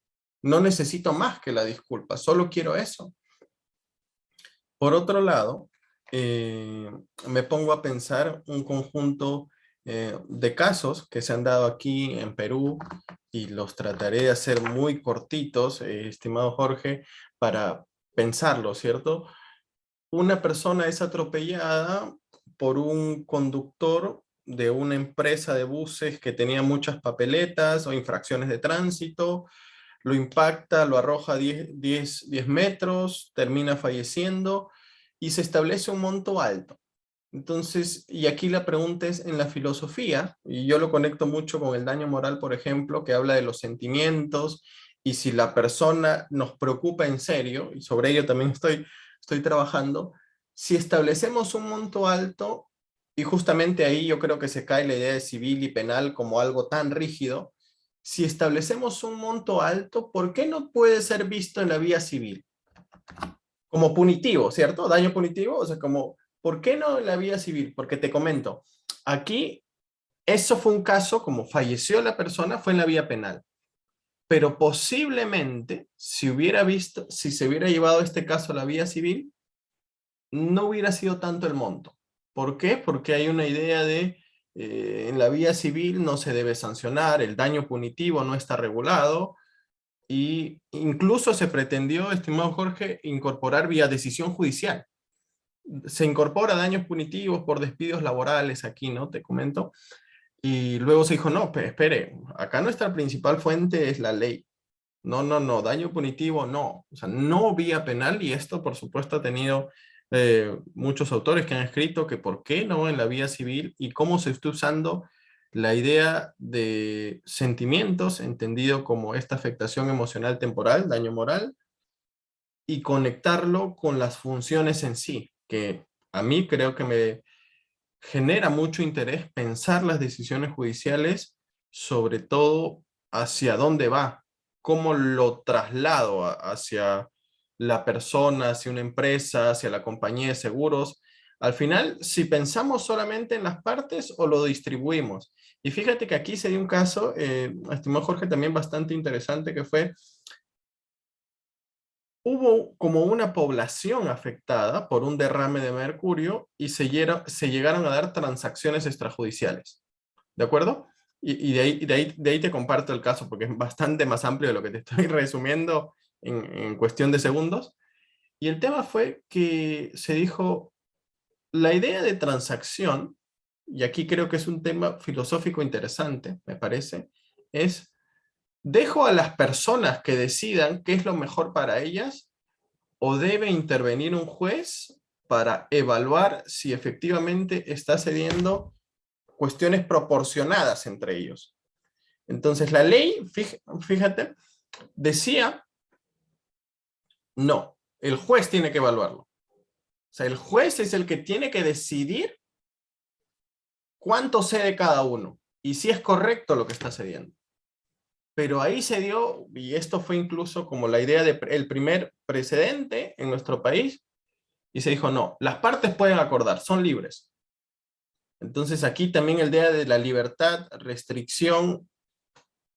No necesito más que la disculpa, solo quiero eso. Por otro lado, me pongo a pensar un conjunto de casos que se han dado aquí en Perú, y los trataré de hacer muy cortitos, estimado Jorge, para pensarlo, ¿cierto? Una persona es atropellada por un conductor de una empresa de buses que tenía muchas papeletas o infracciones de tránsito, lo impacta, lo arroja 10 metros, termina falleciendo y se establece un monto alto. Entonces, y aquí la pregunta es en la filosofía, y yo lo conecto mucho con el daño moral, por ejemplo, que habla de los sentimientos, y si la persona nos preocupa en serio, y sobre ello también estoy trabajando, si establecemos un monto alto, y justamente ahí yo creo que se cae la idea de civil y penal como algo tan rígido, si establecemos un monto alto, ¿por qué no puede ser visto en la vía civil? Como punitivo, ¿cierto? Daño punitivo, o sea, como, ¿por qué no en la vía civil? Porque te comento, aquí eso fue un caso, como falleció la persona, fue en la vía penal. Pero posiblemente, si se hubiera llevado este caso a la vía civil, no hubiera sido tanto el monto. ¿Por qué? Porque hay una idea de, en la vía civil no se debe sancionar, el daño punitivo no está regulado, y incluso se pretendió, estimado Jorge, incorporar vía decisión judicial. Se incorpora daños punitivos por despidos laborales aquí, ¿no? Te comento. Y luego se dijo, no, espere, acá nuestra principal fuente es la ley. No, no, no, daño punitivo no. O sea, no vía penal, y esto por supuesto ha tenido muchos autores que han escrito que por qué no en la vía civil, y cómo se está usando la idea de sentimientos, entendido como esta afectación emocional temporal, daño moral, y conectarlo con las funciones en sí, que a mí creo que me genera mucho interés pensar las decisiones judiciales, sobre todo hacia dónde va, cómo lo traslado hacia la persona, hacia una empresa, hacia la compañía de seguros. Al final, si pensamos solamente en las partes o lo distribuimos. Y fíjate que aquí se dio un caso, estimado Jorge, también bastante interesante, que fue, hubo como una población afectada por un derrame de mercurio y se llegaron a dar transacciones extrajudiciales. ¿De acuerdo? Y de ahí te comparto el caso, porque es bastante más amplio de lo que te estoy resumiendo en cuestión de segundos. Y el tema fue que se dijo, la idea de transacción, y aquí creo que es un tema filosófico interesante, me parece, es ¿dejo a las personas que decidan qué es lo mejor para ellas o debe intervenir un juez para evaluar si efectivamente está cediendo cuestiones proporcionadas entre ellos? Entonces la ley, fíjate, decía, no, el juez tiene que evaluarlo. O sea, el juez es el que tiene que decidir cuánto cede cada uno y si es correcto lo que está cediendo. Pero ahí se dio, y esto fue incluso como la idea del primer precedente en nuestro país, y se dijo, no, las partes pueden acordar, son libres. Entonces aquí también el idea de la libertad, restricción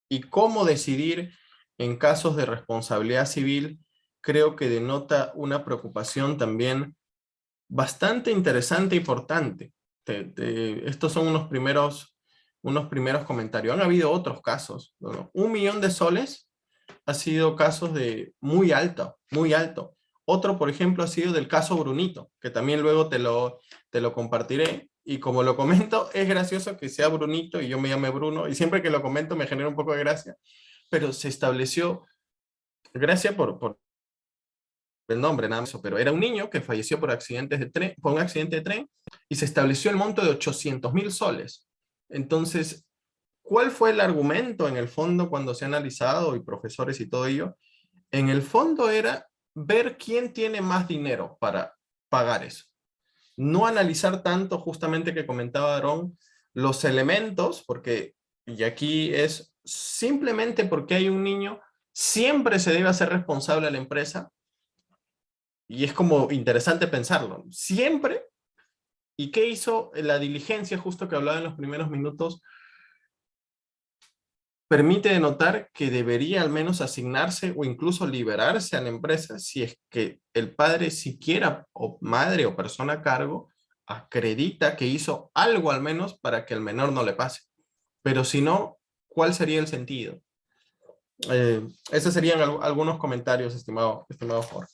y cómo decidir en casos de responsabilidad civil, creo que denota una preocupación también bastante interesante e importante. Estos son unos primeros comentarios. Han habido otros casos, ¿no? 1 millón de soles ha sido casos de muy alto, muy alto. Otro, por ejemplo, ha sido del caso Brunito, que también luego te lo compartiré. Y como lo comento, es gracioso que sea Brunito y yo me llame Bruno, y siempre que lo comento me genera un poco de gracia, pero se estableció, gracia por el nombre, nada más, pero era un niño que falleció por un accidente de tren, y se estableció el monto de 800.000 soles. Entonces, ¿cuál fue el argumento en el fondo cuando se ha analizado, y profesores y todo ello? En el fondo era ver quién tiene más dinero para pagar eso. No analizar tanto, justamente que comentaba Aarón, los elementos, porque, y aquí es simplemente porque hay un niño, siempre se debe hacer responsable a la empresa, y es como interesante pensarlo, siempre. ¿Y qué hizo la diligencia, justo que hablaba en los primeros minutos? Permite denotar que debería al menos asignarse o incluso liberarse a la empresa si es que el padre siquiera, o madre o persona a cargo, acredita que hizo algo al menos para que el menor no le pase. Pero si no, ¿cuál sería el sentido? Esos serían algunos comentarios, estimado Jorge.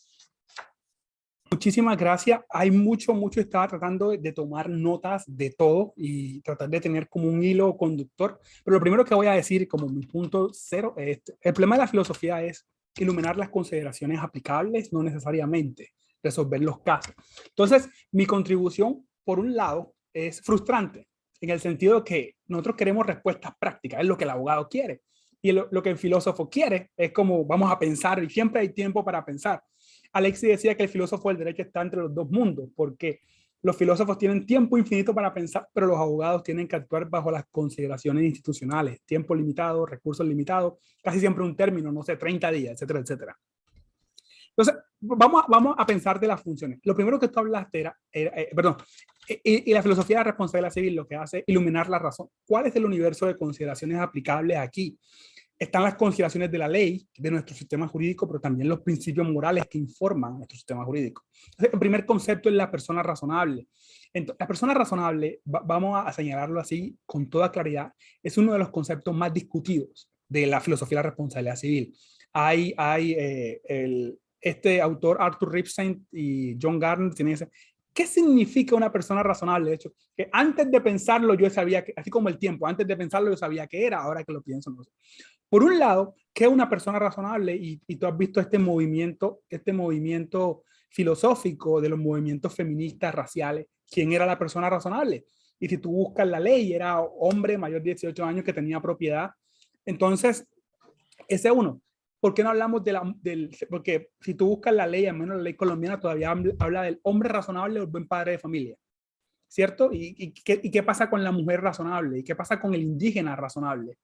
Muchísimas gracias. Hay mucho. Estaba tratando de tomar notas de todo y tratar de tener como un hilo conductor. Pero lo primero que voy a decir como mi punto cero es, el problema de la filosofía es iluminar las consideraciones aplicables, no necesariamente resolver los casos. Entonces, mi contribución, por un lado, es frustrante, en el sentido de que nosotros queremos respuestas prácticas, es lo que el abogado quiere. Y lo que el filósofo quiere es como vamos a pensar, y siempre hay tiempo para pensar. Alexis decía que el filósofo del derecho está entre los dos mundos, porque los filósofos tienen tiempo infinito para pensar, pero los abogados tienen que actuar bajo las consideraciones institucionales, tiempo limitado, recursos limitados, casi siempre un término, no sé, 30 días, etcétera, etcétera. Entonces, vamos a pensar de las funciones. Lo primero que tú hablaste y la filosofía de la responsabilidad civil lo que hace es iluminar la razón. ¿Cuál es el universo de consideraciones aplicables aquí? Están las consideraciones de la ley, de nuestro sistema jurídico, pero también los principios morales que informan nuestro sistema jurídico. Entonces, el primer concepto es la persona razonable. Entonces, la persona razonable, vamos a señalarlo así con toda claridad, es uno de los conceptos más discutidos de la filosofía de la responsabilidad civil. Hay este autor Arthur Ripstein y John Gardner tienen ese. ¿Qué significa una persona razonable? De hecho, que antes de pensarlo yo sabía que, así como el tiempo, antes de pensarlo yo sabía que era, ahora que lo pienso no sé. Por un lado, ¿qué es una persona razonable? Y tú has visto este movimiento filosófico de los movimientos feministas raciales. ¿Quién era la persona razonable? Y si tú buscas la ley, era hombre mayor de 18 años que tenía propiedad. Entonces, ese es uno. ¿Por qué no hablamos porque si tú buscas la ley, al menos la ley colombiana todavía habla del hombre razonable o el buen padre de familia, ¿cierto? ¿Y qué pasa con la mujer razonable? ¿Y qué pasa con el indígena razonable?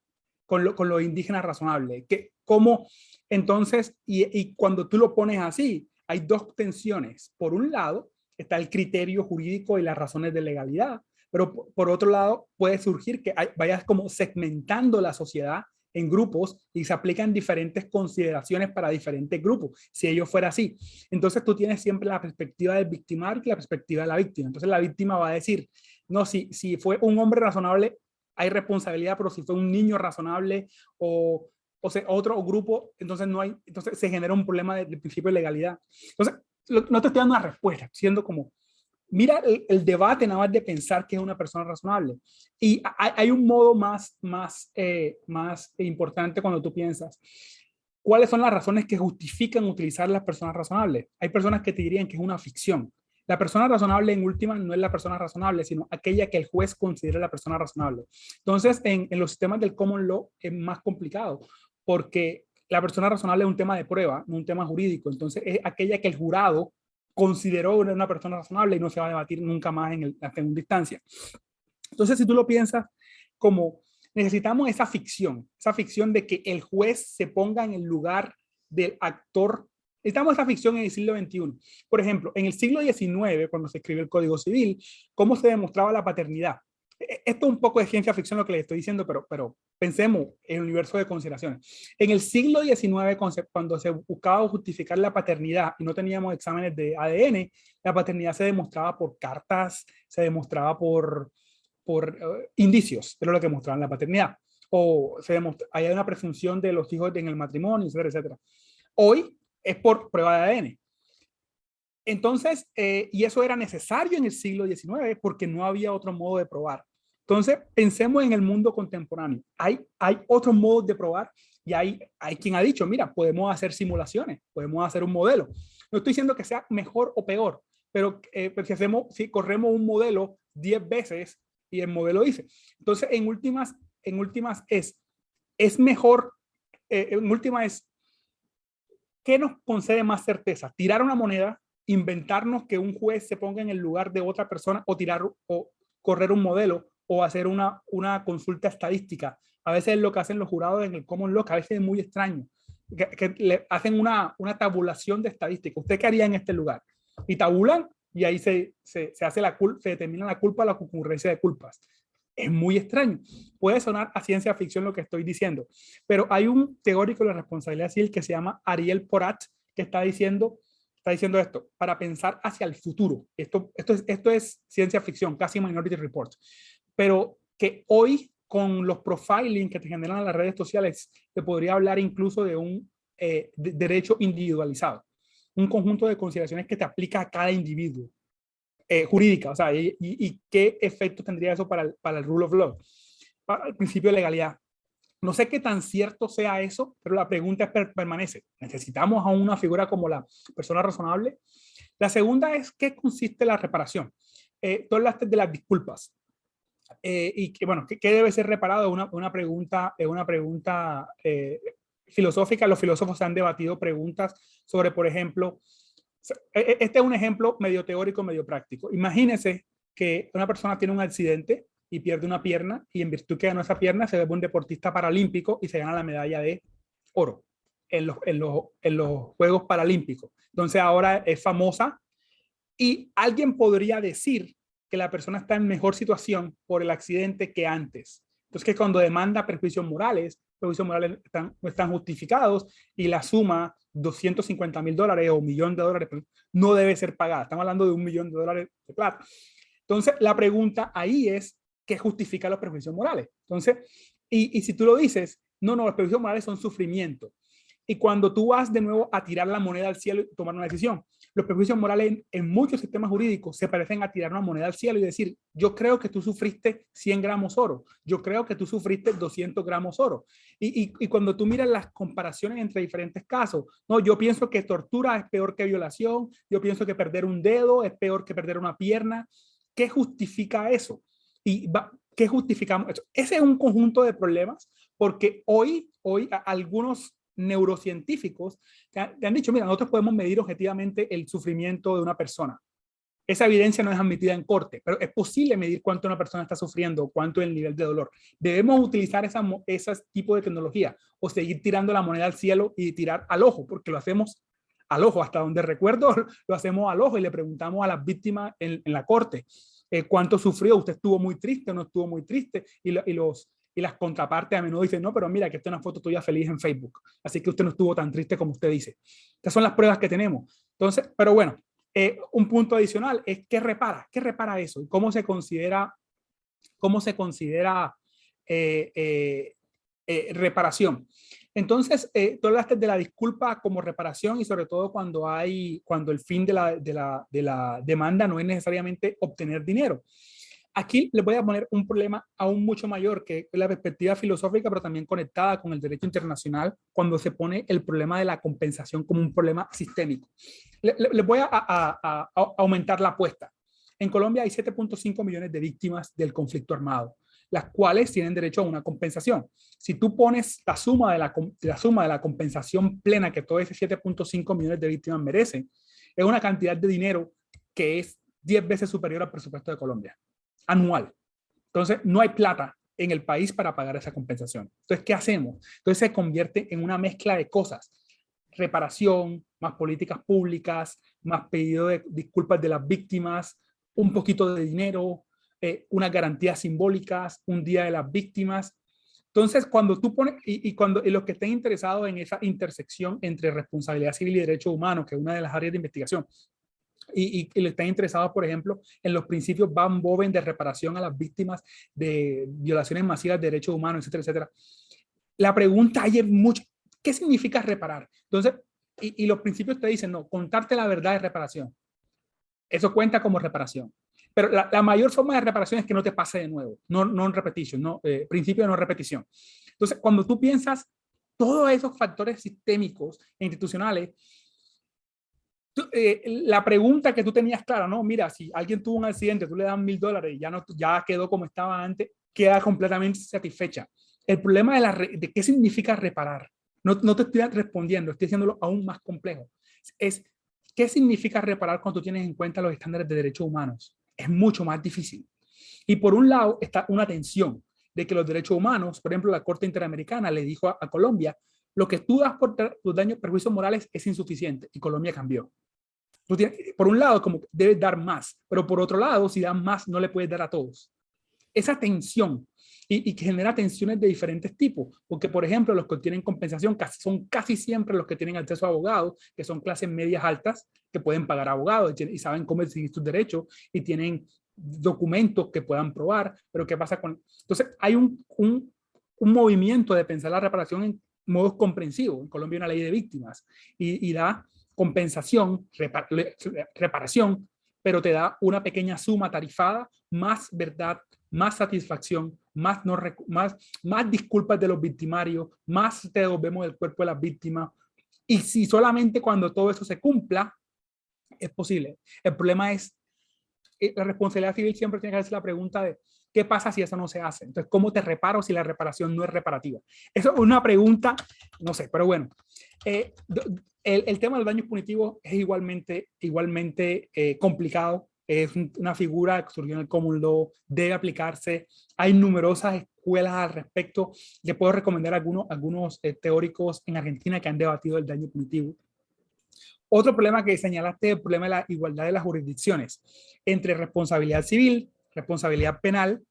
Con los indígenas razonables. ¿Cómo? Entonces, y cuando tú lo pones así, hay dos tensiones. Por un lado, está el criterio jurídico y las razones de legalidad, pero por otro lado, puede surgir que vayas como segmentando la sociedad en grupos y se aplican diferentes consideraciones para diferentes grupos, si ello fuera así. Entonces tú tienes siempre la perspectiva del victimario y la perspectiva de la víctima. Entonces la víctima va a decir, no, si fue un hombre razonable, hay responsabilidad, pero si fue un niño razonable o otro grupo, entonces no hay, entonces se genera un problema del principio de legalidad. Entonces, no te estoy dando una respuesta, siendo como mira el debate nada más de pensar que es una persona razonable. Y hay un modo más importante cuando tú piensas, ¿cuáles son las razones que justifican utilizar las personas razonables? Hay personas que te dirían que es una ficción. La persona razonable en última no es la persona razonable, sino aquella que el juez considera la persona razonable. Entonces, en los sistemas del common law es más complicado, porque la persona razonable es un tema de prueba, no un tema jurídico. Entonces, es aquella que el jurado consideró una persona razonable y no se va a debatir nunca más en la segunda instancia. Entonces, si tú lo piensas como necesitamos esa ficción de que el juez se ponga en el lugar del actor. Necesitamos esa ficción en el siglo XXI. Por ejemplo, en el siglo XIX, cuando se escribió el Código Civil, ¿cómo se demostraba la paternidad? Esto es un poco de ciencia ficción lo que les estoy diciendo, pero pensemos en el universo de consideraciones. En el siglo XIX, cuando se buscaba justificar la paternidad y no teníamos exámenes de ADN, la paternidad se demostraba por cartas, se demostraba por indicios, pero lo que mostraban la paternidad. O hay una presunción de los hijos en el matrimonio, etcétera, etcétera. Hoy es por prueba de ADN. Entonces, y eso era necesario en el siglo XIX porque no había otro modo de probar. Entonces, pensemos en el mundo contemporáneo. Hay otros modos de probar y hay quien ha dicho, mira, podemos hacer simulaciones, podemos hacer un modelo. No estoy diciendo que sea mejor o peor, pero si corremos un modelo 10 veces y el modelo dice. Entonces, en últimas es mejor, en última es, ¿qué nos concede más certeza? ¿Tirar una moneda, inventarnos que un juez se ponga en el lugar de otra persona o correr un modelo o hacer una consulta estadística? A veces es lo que hacen los jurados en el common law, que a veces es muy extraño, que le hacen una tabulación de estadística. ¿Usted qué haría en este lugar? Y tabulan y ahí se determina la culpa o la concurrencia de culpas. Es muy extraño. Puede sonar a ciencia ficción lo que estoy diciendo, pero hay un teórico de la responsabilidad civil que se llama Ariel Porat, que está diciendo esto, para pensar hacia el futuro. Esto es ciencia ficción, casi Minority Report, pero que hoy con los profiling que te generan las redes sociales, te podría hablar incluso de un derecho individualizado, un conjunto de consideraciones que te aplica a cada individuo. Jurídica, o sea, y qué efecto tendría eso para el rule of law, para el principio de legalidad. No sé qué tan cierto sea eso, pero la pregunta permanece. ¿Necesitamos a una figura como la persona razonable? La segunda es, ¿qué consiste la reparación? Tú hablaste de las disculpas. Y que, bueno, ¿qué debe ser reparado? Una pregunta filosófica. Los filósofos han debatido preguntas sobre, por ejemplo, este es un ejemplo medio teórico, medio práctico. Imagínese que una persona tiene un accidente y pierde una pierna y en virtud que ganó esa pierna se vuelve un deportista paralímpico y se gana la medalla de oro en los Juegos Paralímpicos. Entonces ahora es famosa y alguien podría decir que la persona está en mejor situación por el accidente que antes. Entonces que cuando demanda perjuicios morales no están justificados y la suma $250,000 o $1 millón no debe ser pagada. Estamos hablando de $1 millón de plata. Entonces, la pregunta ahí es, ¿qué justifica los perjuicios morales? Entonces, y si tú lo dices, no, los perjuicios morales son sufrimiento. Y cuando tú vas de nuevo a tirar la moneda al cielo y tomar una decisión, los perjuicios morales en muchos sistemas jurídicos se parecen a tirar una moneda al cielo y decir, yo creo que tú sufriste 100 gramos oro, yo creo que tú sufriste 200 gramos oro. Y cuando tú miras las comparaciones entre diferentes casos, no, yo pienso que tortura es peor que violación, yo pienso que perder un dedo es peor que perder una pierna. ¿Qué justifica eso? ¿Qué justificamos eso? Ese es un conjunto de problemas porque hoy algunos neurocientíficos te han dicho, mira, nosotros podemos medir objetivamente el sufrimiento de una persona. Esa evidencia no es admitida en corte, pero es posible medir cuánto una persona está sufriendo, cuánto es el nivel de dolor. Debemos utilizar ese tipo de tecnología o seguir tirando la moneda al cielo y tirar al ojo, porque lo hacemos al ojo. Hasta donde recuerdo, lo hacemos al ojo y le preguntamos a las víctimas en la corte cuánto sufrió, usted estuvo muy triste o no estuvo muy triste, y las contrapartes a menudo dicen, no, pero mira que esta es una foto tuya feliz en Facebook, así que usted no estuvo tan triste como usted dice. Estas son las pruebas que tenemos. Entonces, pero bueno, un punto adicional es ¿qué repara eso? ¿Cómo se considera reparación? Entonces, tú hablaste de la disculpa como reparación y sobre todo cuando el fin de la demanda no es necesariamente obtener dinero. Aquí les voy a poner un problema aún mucho mayor, que es la perspectiva filosófica, pero también conectada con el derecho internacional, cuando se pone el problema de la compensación como un problema sistémico. Les voy a aumentar la apuesta. En Colombia hay 7.5 millones de víctimas del conflicto armado, las cuales tienen derecho a una compensación. Si tú pones la suma de la compensación plena que todos esos 7.5 millones de víctimas merecen, es una cantidad de dinero que es 10 veces superior al presupuesto de Colombia, anual. Entonces, no hay plata en el país para pagar esa compensación. Entonces, ¿qué hacemos? Entonces, se convierte en una mezcla de cosas. Reparación, más políticas públicas, más pedido de disculpas de las víctimas, un poquito de dinero, unas garantías simbólicas, un día de las víctimas. Entonces, cuando tú pones, y los que estén interesados en esa intersección entre responsabilidad civil y derechos humanos, que es una de las áreas de investigación, y le están interesados, por ejemplo, en los principios Van Boven de reparación a las víctimas de violaciones masivas de derechos humanos, etcétera, etcétera. La pregunta hay mucho, ¿qué significa reparar? Entonces, y los principios te dicen, no, contarte la verdad es reparación. Eso cuenta como reparación. Pero la mayor forma de reparación es que no te pase de nuevo, no repetition, principio de no repetición. Entonces, cuando tú piensas todos esos factores sistémicos e institucionales, la pregunta que tú tenías clara, no, mira, si alguien tuvo un accidente, tú le das $1,000 y ya quedó como estaba antes, queda completamente satisfecha. El problema de qué significa reparar, no te estoy respondiendo, estoy haciéndolo aún más complejo. Es, ¿qué significa reparar cuando tú tienes en cuenta los estándares de derechos humanos? Es mucho más difícil. Y por un lado está una tensión de que los derechos humanos, por ejemplo, la Corte Interamericana le dijo a Colombia, lo que tú das por tus daños, perjuicios morales es insuficiente, y Colombia cambió. Por un lado, como debes dar más, pero por otro lado, si das más, no le puedes dar a todos. Esa tensión, y que genera tensiones de diferentes tipos, porque por ejemplo, los que tienen compensación son casi siempre los que tienen acceso a abogados, que son clases medias altas, que pueden pagar abogados y saben cómo exigir sus derechos y tienen documentos que puedan probar, pero ¿qué pasa con...? Entonces, hay un movimiento de pensar la reparación en modos comprensivos. En Colombia hay una ley de víctimas y da compensación, reparación, pero te da una pequeña suma tarifada, más verdad, más satisfacción, más disculpas de los victimarios, más te devolvemos el cuerpo de las víctimas. Y si solamente cuando todo eso se cumpla, es posible. El problema es, la responsabilidad civil siempre tiene que hacerse la pregunta de ¿qué pasa si eso no se hace? Entonces, ¿cómo te reparo si la reparación no es reparativa? Eso es una pregunta, no sé, pero bueno. El tema de los daños punitivos es igualmente complicado. Es una figura que surgió en el Common Law, debe aplicarse. Hay numerosas escuelas al respecto. Le puedo recomendar algunos teóricos en Argentina que han debatido el daño punitivo. Otro problema que señalaste es el problema de la igualdad de las jurisdicciones entre responsabilidad civil, responsabilidad penal.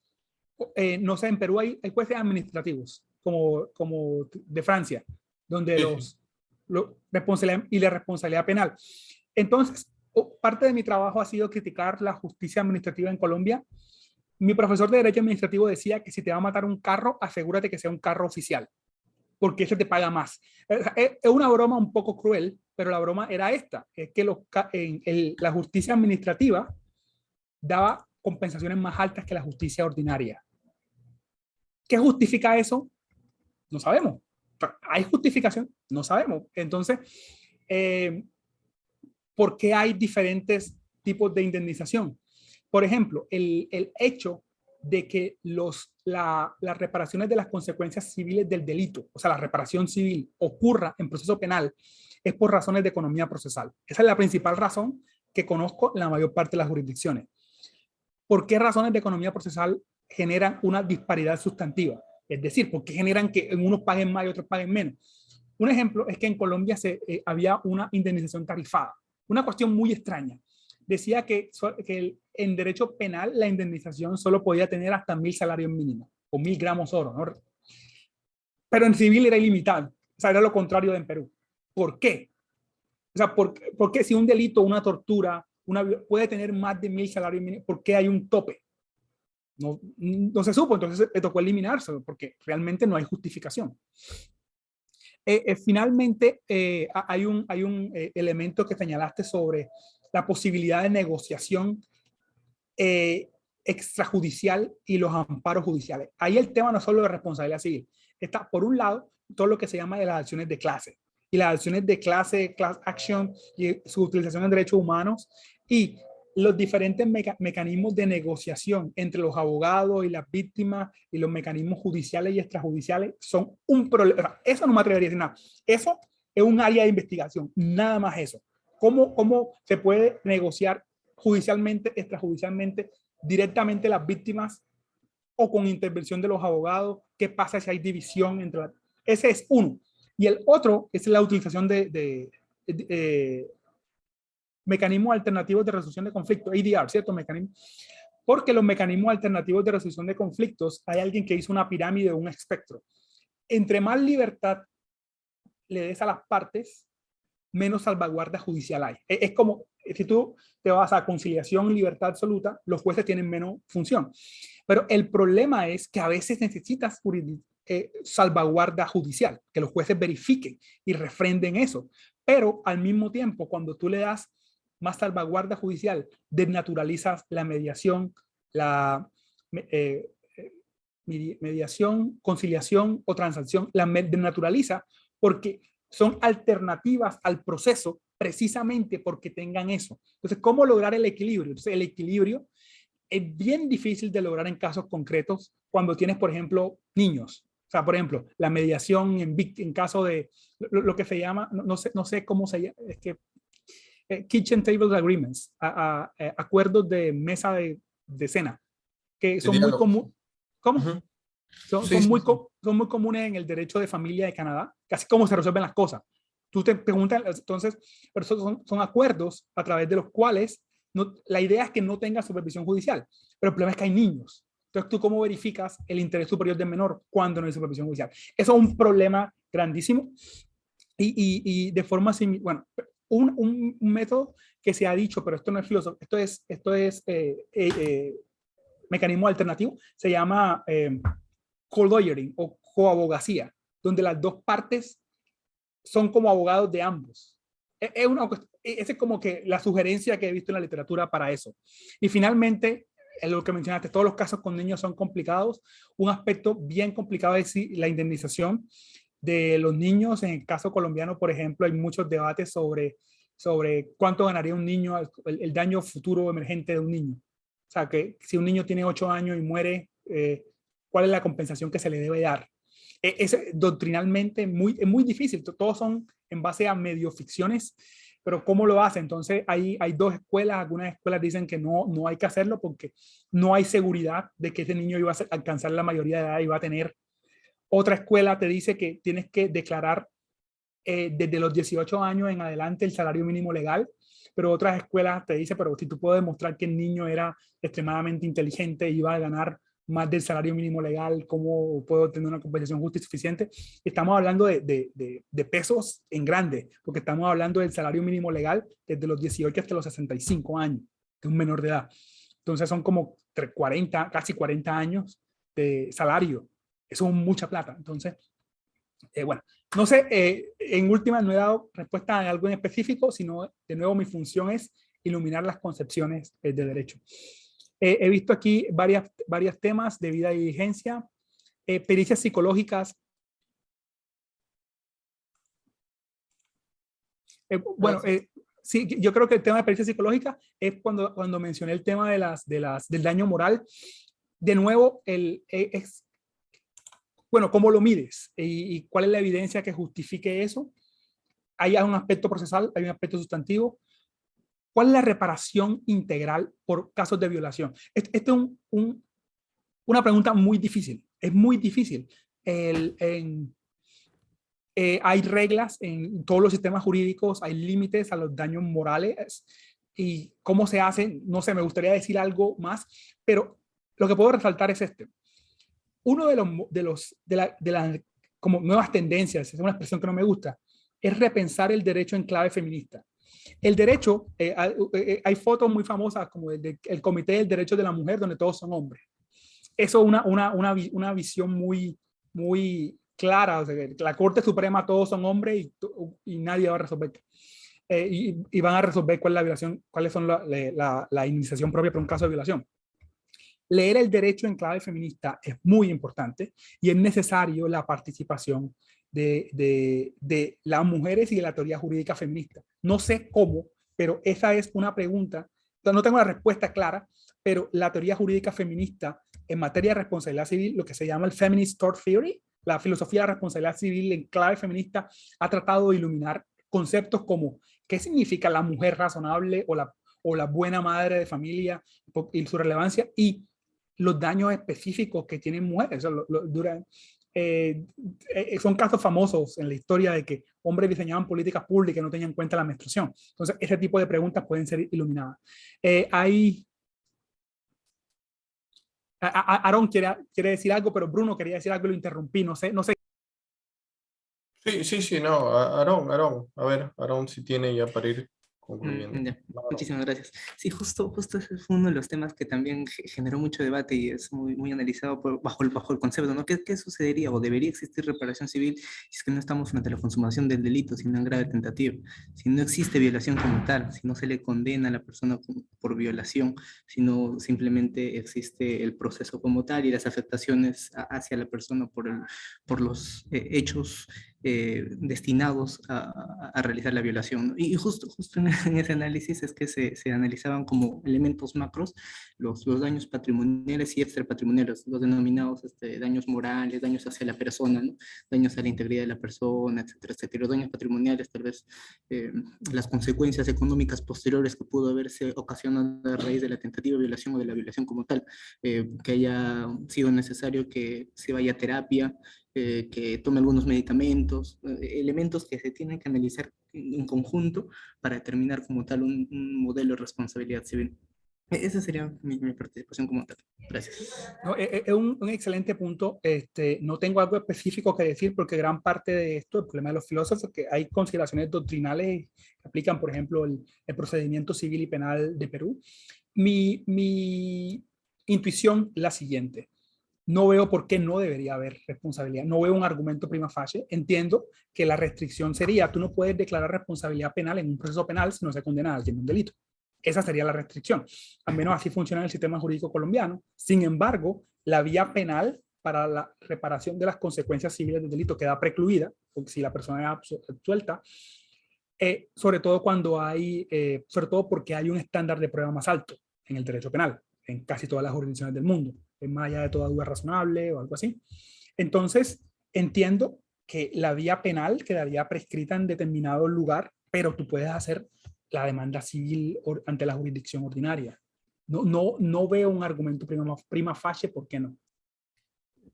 No sé, en Perú hay jueces administrativos, como de Francia, donde la responsabilidad penal. Entonces, parte de mi trabajo ha sido criticar la justicia administrativa en Colombia. Mi profesor de Derecho Administrativo decía que si te va a matar un carro, asegúrate que sea un carro oficial, porque ese te paga más. Es una broma un poco cruel, pero la broma era esta, es que la justicia administrativa daba compensaciones más altas que la justicia ordinaria. ¿Qué justifica eso? No sabemos. ¿Hay justificación? No sabemos. Entonces, ¿por qué hay diferentes tipos de indemnización? Por ejemplo, el hecho de que las reparaciones de las consecuencias civiles del delito, o sea, la reparación civil, ocurra en proceso penal, es por razones de economía procesal. Esa es la principal razón que conozco en la mayor parte de las jurisdicciones. ¿Por qué razones de economía procesal generan una disparidad sustantiva? Es decir, ¿por qué generan que unos paguen más y otros paguen menos? Un ejemplo es que en Colombia había una indemnización tarifada, una cuestión muy extraña. Decía que en derecho penal la indemnización solo podía tener hasta 1.000 salarios mínimos o 1.000 gramos oro, ¿no? Pero en civil era ilimitado. O sea, era lo contrario de en Perú. ¿Por qué? O sea, ¿por qué si un delito, una tortura, puede tener más de 1.000 salarios mínimos, por qué hay un tope? No se supo, entonces le tocó eliminarse porque realmente no hay justificación. Finalmente, hay un elemento que señalaste sobre la posibilidad de negociación extrajudicial y los amparos judiciales. Ahí el tema no es solo de responsabilidad civil. Está, por un lado, todo lo que se llama de las acciones de clase. Y las acciones de clase, class action, y su utilización en derechos humanos, y los diferentes mecanismos de negociación entre los abogados y las víctimas y los mecanismos judiciales y extrajudiciales son un problema. Eso no me atrevería a decir nada. Eso es un área de investigación, nada más eso. ¿Cómo se puede negociar judicialmente, extrajudicialmente, directamente las víctimas o con intervención de los abogados? ¿Qué pasa si hay división entre las... Ese es uno. Y el otro es la utilización de mecanismos alternativos de resolución de conflictos, ADR, ¿cierto? Porque los mecanismos alternativos de resolución de conflictos, hay alguien que hizo una pirámide, un espectro. Entre más libertad le des a las partes, menos salvaguarda judicial hay. Es como si tú te vas a conciliación, libertad absoluta, los jueces tienen menos función. Pero el problema es que a veces necesitas salvaguarda judicial, que los jueces verifiquen y refrenden eso. Pero al mismo tiempo, cuando tú le das más salvaguarda judicial, desnaturalizas la mediación, la mediación, conciliación o transacción, la desnaturaliza porque son alternativas al proceso precisamente porque tengan eso. Entonces, ¿cómo lograr el equilibrio? Entonces, el equilibrio es bien difícil de lograr en casos concretos cuando tienes, por ejemplo, niños. O sea, por ejemplo, la mediación en caso de lo que se llama, no sé cómo se llama, es que kitchen table agreements, acuerdos de mesa de cena, que son muy comunes. ¿Cómo? Uh-huh. Son muy comunes en el derecho de familia de Canadá, casi cómo se resuelven las cosas. Tú te preguntas, entonces, pero son acuerdos a través de los cuales la idea es que no tenga supervisión judicial, pero el problema es que hay niños. Entonces, ¿tú cómo verificas el interés superior del menor cuando no hay supervisión judicial? Eso es un problema grandísimo y de forma similar, bueno, un método que se ha dicho, pero esto no es filosofía, esto es mecanismo alternativo, se llama co-lawyering o coabogacía, donde las dos partes son como abogados de ambos. Esa es como que la sugerencia que he visto en la literatura para eso. Y finalmente, lo que mencionaste, todos los casos con niños son complicados. Un aspecto bien complicado es la indemnización de los niños. En el caso colombiano, por ejemplo, hay muchos debates sobre cuánto ganaría un niño, el daño futuro emergente de un niño. O sea, que si un niño tiene 8 años y muere, ¿cuál es la compensación que se le debe dar? Es doctrinalmente es muy difícil. Todos son en base a medio ficciones, pero ¿cómo lo hace? Entonces hay dos escuelas. Algunas escuelas dicen que no hay que hacerlo porque no hay seguridad de que ese niño iba a alcanzar la mayoría de edad y va a tener. Otra escuela te dice que tienes que declarar desde los 18 años en adelante el salario mínimo legal, pero otras escuelas te dicen, pero si tú puedes demostrar que el niño era extremadamente inteligente y iba a ganar más del salario mínimo legal, ¿cómo puedo tener una compensación justa y suficiente? Estamos hablando de pesos en grande, porque estamos hablando del salario mínimo legal desde los 18 hasta los 65 años, de un menor de edad. Entonces son como 40, casi 40 años de salario. Eso es mucha plata. Entonces, bueno, no sé, en última no he dado respuesta a algo en específico, sino de nuevo mi función es iluminar las concepciones de derecho. He visto aquí varios temas de vida y diligencia, pericias psicológicas. Bueno, sí, yo creo que el tema de pericia psicológica es cuando mencioné el tema del daño moral. De nuevo, bueno, ¿cómo lo mides? ¿Y cuál es la evidencia que justifique eso? Hay un aspecto procesal, hay un aspecto sustantivo. ¿Cuál es la reparación integral por casos de violación? Esta es una pregunta muy difícil. Es muy difícil. Hay reglas en todos los sistemas jurídicos, hay límites a los daños morales. ¿Y cómo se hace? No sé, me gustaría decir algo más, pero lo que puedo resaltar es uno de las como nuevas tendencias, es una expresión que no me gusta, es repensar el derecho en clave feminista. El derecho, hay fotos muy famosas como el Comité del Derecho de la Mujer, donde todos son hombres. Eso es una visión muy clara, o sea, que la Corte Suprema todos son hombres y nadie va a resolver. Y van a resolver cuál es la violación, cuáles son la iniciación propia para un caso de violación. Leer el derecho en clave feminista es muy importante y es necesario la participación de las mujeres y de la teoría jurídica feminista. No sé cómo, pero esa es una pregunta. No tengo la respuesta clara, pero la teoría jurídica feminista en materia de responsabilidad civil, lo que se llama el Feminist Tort Theory, la filosofía de la responsabilidad civil en clave feminista, ha tratado de iluminar conceptos como qué significa la mujer razonable o la buena madre de familia y su relevancia, y los daños específicos que tienen mujeres. O sea, son casos famosos en la historia de que hombres diseñaban políticas públicas y no tenían en cuenta la menstruación. Entonces, ese tipo de preguntas pueden ser iluminadas. Aaron quiere decir algo, pero Bruno quería decir algo y lo interrumpí. No sé. Sí, sí, sí, no, Aarón, a ver, Aarón si tiene ya para ir concluyendo. Ya. No, Muchísimas gracias. Sí, justo ese fue uno de los temas que también generó mucho debate y es muy analizado bajo el concepto, ¿no? ¿Qué sucedería o debería existir reparación civil si es que no estamos frente a la consumación del delito, sino en grave tentativa? Si no existe violación como tal, si no se le condena a la persona por violación, sino simplemente existe el proceso como tal y las afectaciones hacia la persona por los hechos destinados a realizar la violación, ¿no? Y justo en ese análisis es que se analizaban como elementos macros los daños patrimoniales y extrapatrimoniales, los denominados daños morales, daños hacia la persona, ¿no? Daños a la integridad de la persona, etcétera, etcétera. Los daños patrimoniales, tal vez las consecuencias económicas posteriores que pudo haberse ocasionado a raíz de la tentativa de violación o de la violación como tal, que haya sido necesario que se vaya a terapia, que tome algunos medicamentos, elementos que se tienen que analizar en conjunto para determinar como tal un modelo de responsabilidad civil. Esa sería mi participación como tal. Gracias. No, es un excelente punto. No tengo algo específico que decir porque gran parte de esto, el problema de los filósofos, que hay consideraciones doctrinales que aplican, por ejemplo, el procedimiento civil y penal de Perú. Mi intuición es la siguiente. No veo por qué no debería haber responsabilidad. No veo un argumento prima facie. Entiendo que la restricción sería, tú no puedes declarar responsabilidad penal en un proceso penal si no se condena a alguien en un delito. Esa sería la restricción. Al menos así funciona el sistema jurídico colombiano. Sin embargo, la vía penal para la reparación de las consecuencias civiles del delito queda precluida, porque si la persona es absuelta, sobre todo sobre todo porque hay un estándar de prueba más alto en el derecho penal, en casi todas las jurisdicciones del mundo, es más allá de toda duda razonable o algo así. Entonces, entiendo que la vía penal quedaría prescrita en determinado lugar, pero tú puedes hacer la demanda civil ante la jurisdicción ordinaria. No veo un argumento prima facie, ¿por qué no?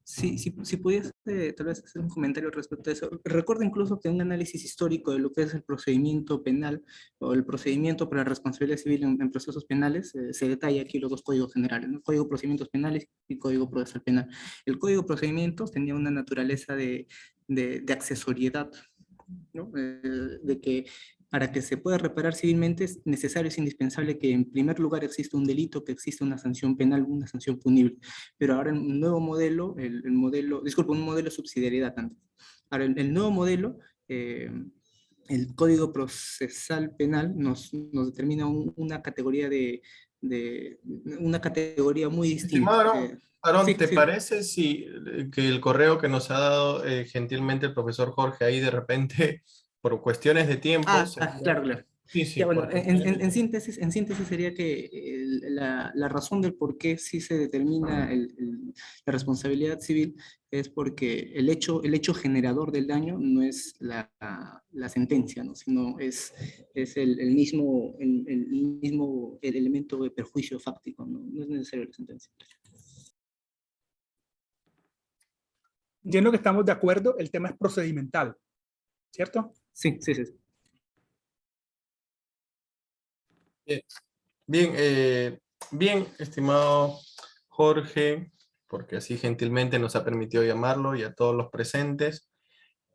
Si pudiese tal vez hacer un comentario respecto a eso. Recuerdo incluso que un análisis histórico de lo que es el procedimiento penal o el procedimiento para la responsabilidad civil en procesos penales, se detalla aquí los dos códigos generales, ¿no? Código de procedimientos penales y Código procesal penal. El Código de procedimientos tenía una naturaleza de accesoriedad, ¿no? De que para que se pueda reparar civilmente es necesario, es indispensable que en primer lugar exista un delito, que exista una sanción penal, una sanción punible. Pero ahora en un nuevo modelo, un modelo de subsidiariedad antes. Ahora el nuevo modelo, el Código Procesal Penal nos determina una categoría una categoría muy estimado distinta. Aarón, Aarón, Sí, ¿te sí. parece si que el correo que nos ha dado gentilmente el profesor Jorge ahí de repente, por cuestiones de tiempo, Claro, claro. sí, sí, Ya, bueno, por cuestiones de tiempo. en síntesis sería que la razón del por qué sí se determina la responsabilidad civil es porque el hecho generador del daño no es la sentencia, ¿no? Sino es el elemento de perjuicio fáctico, ¿no? No es necesario la sentencia. Entiendo que estamos de acuerdo, el tema es procedimental, ¿cierto? Sí, sí, sí. Bien, bien, bien, estimado Jorge, porque así gentilmente nos ha permitido llamarlo y a todos los presentes.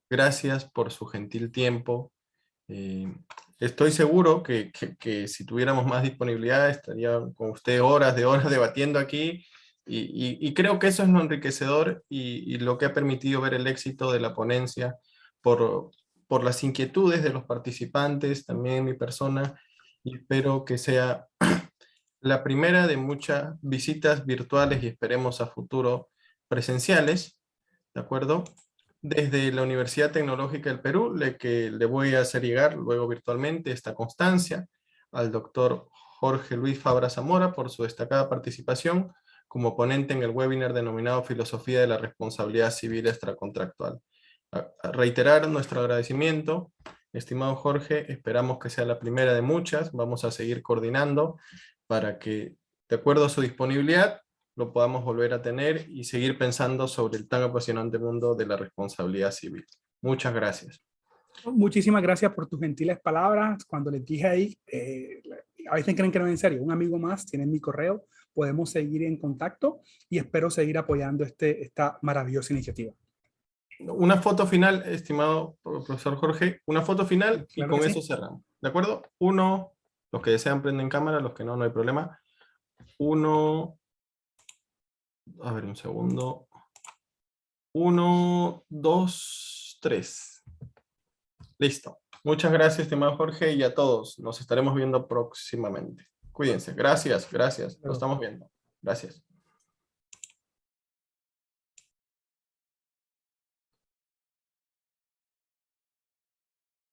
Gracias por su gentil tiempo. Eh, Estoy seguro que si tuviéramos más disponibilidad estaría con usted horas de horas debatiendo aquí Y creo que eso es lo enriquecedor y lo que ha permitido ver el éxito de la ponencia por las inquietudes de los participantes, también mi persona, y espero que sea la primera de muchas visitas virtuales y esperemos a futuro presenciales, ¿de acuerdo? Desde la Universidad Tecnológica del Perú, que le voy a hacer llegar luego virtualmente esta constancia al doctor Jorge Luis Fabra Zamora por su destacada participación como ponente en el webinar denominado Filosofía de la Responsabilidad Civil Extracontractual. A reiterar nuestro agradecimiento, estimado Jorge, esperamos que sea la primera de muchas, vamos a seguir coordinando para que, de acuerdo a su disponibilidad, lo podamos volver a tener y seguir pensando sobre el tan apasionante mundo de la responsabilidad civil. Muchas gracias. Muchísimas gracias por tus gentiles palabras. Cuando les dije ahí, a veces creen que no es en serio. Un amigo más tiene mi correo. Podemos seguir en contacto y espero seguir apoyando esta maravillosa iniciativa. Una foto final, estimado profesor Jorge, una foto final y Claro con que eso sí. cerramos. ¿De acuerdo? Uno, los que desean prenden cámara, los que no, no hay problema. Uno, a ver un segundo. 1, 2, 3. Listo. Muchas gracias, estimado Jorge, y a todos. Nos estaremos viendo próximamente. Cuídense. Gracias, gracias. Nos estamos viendo. Gracias.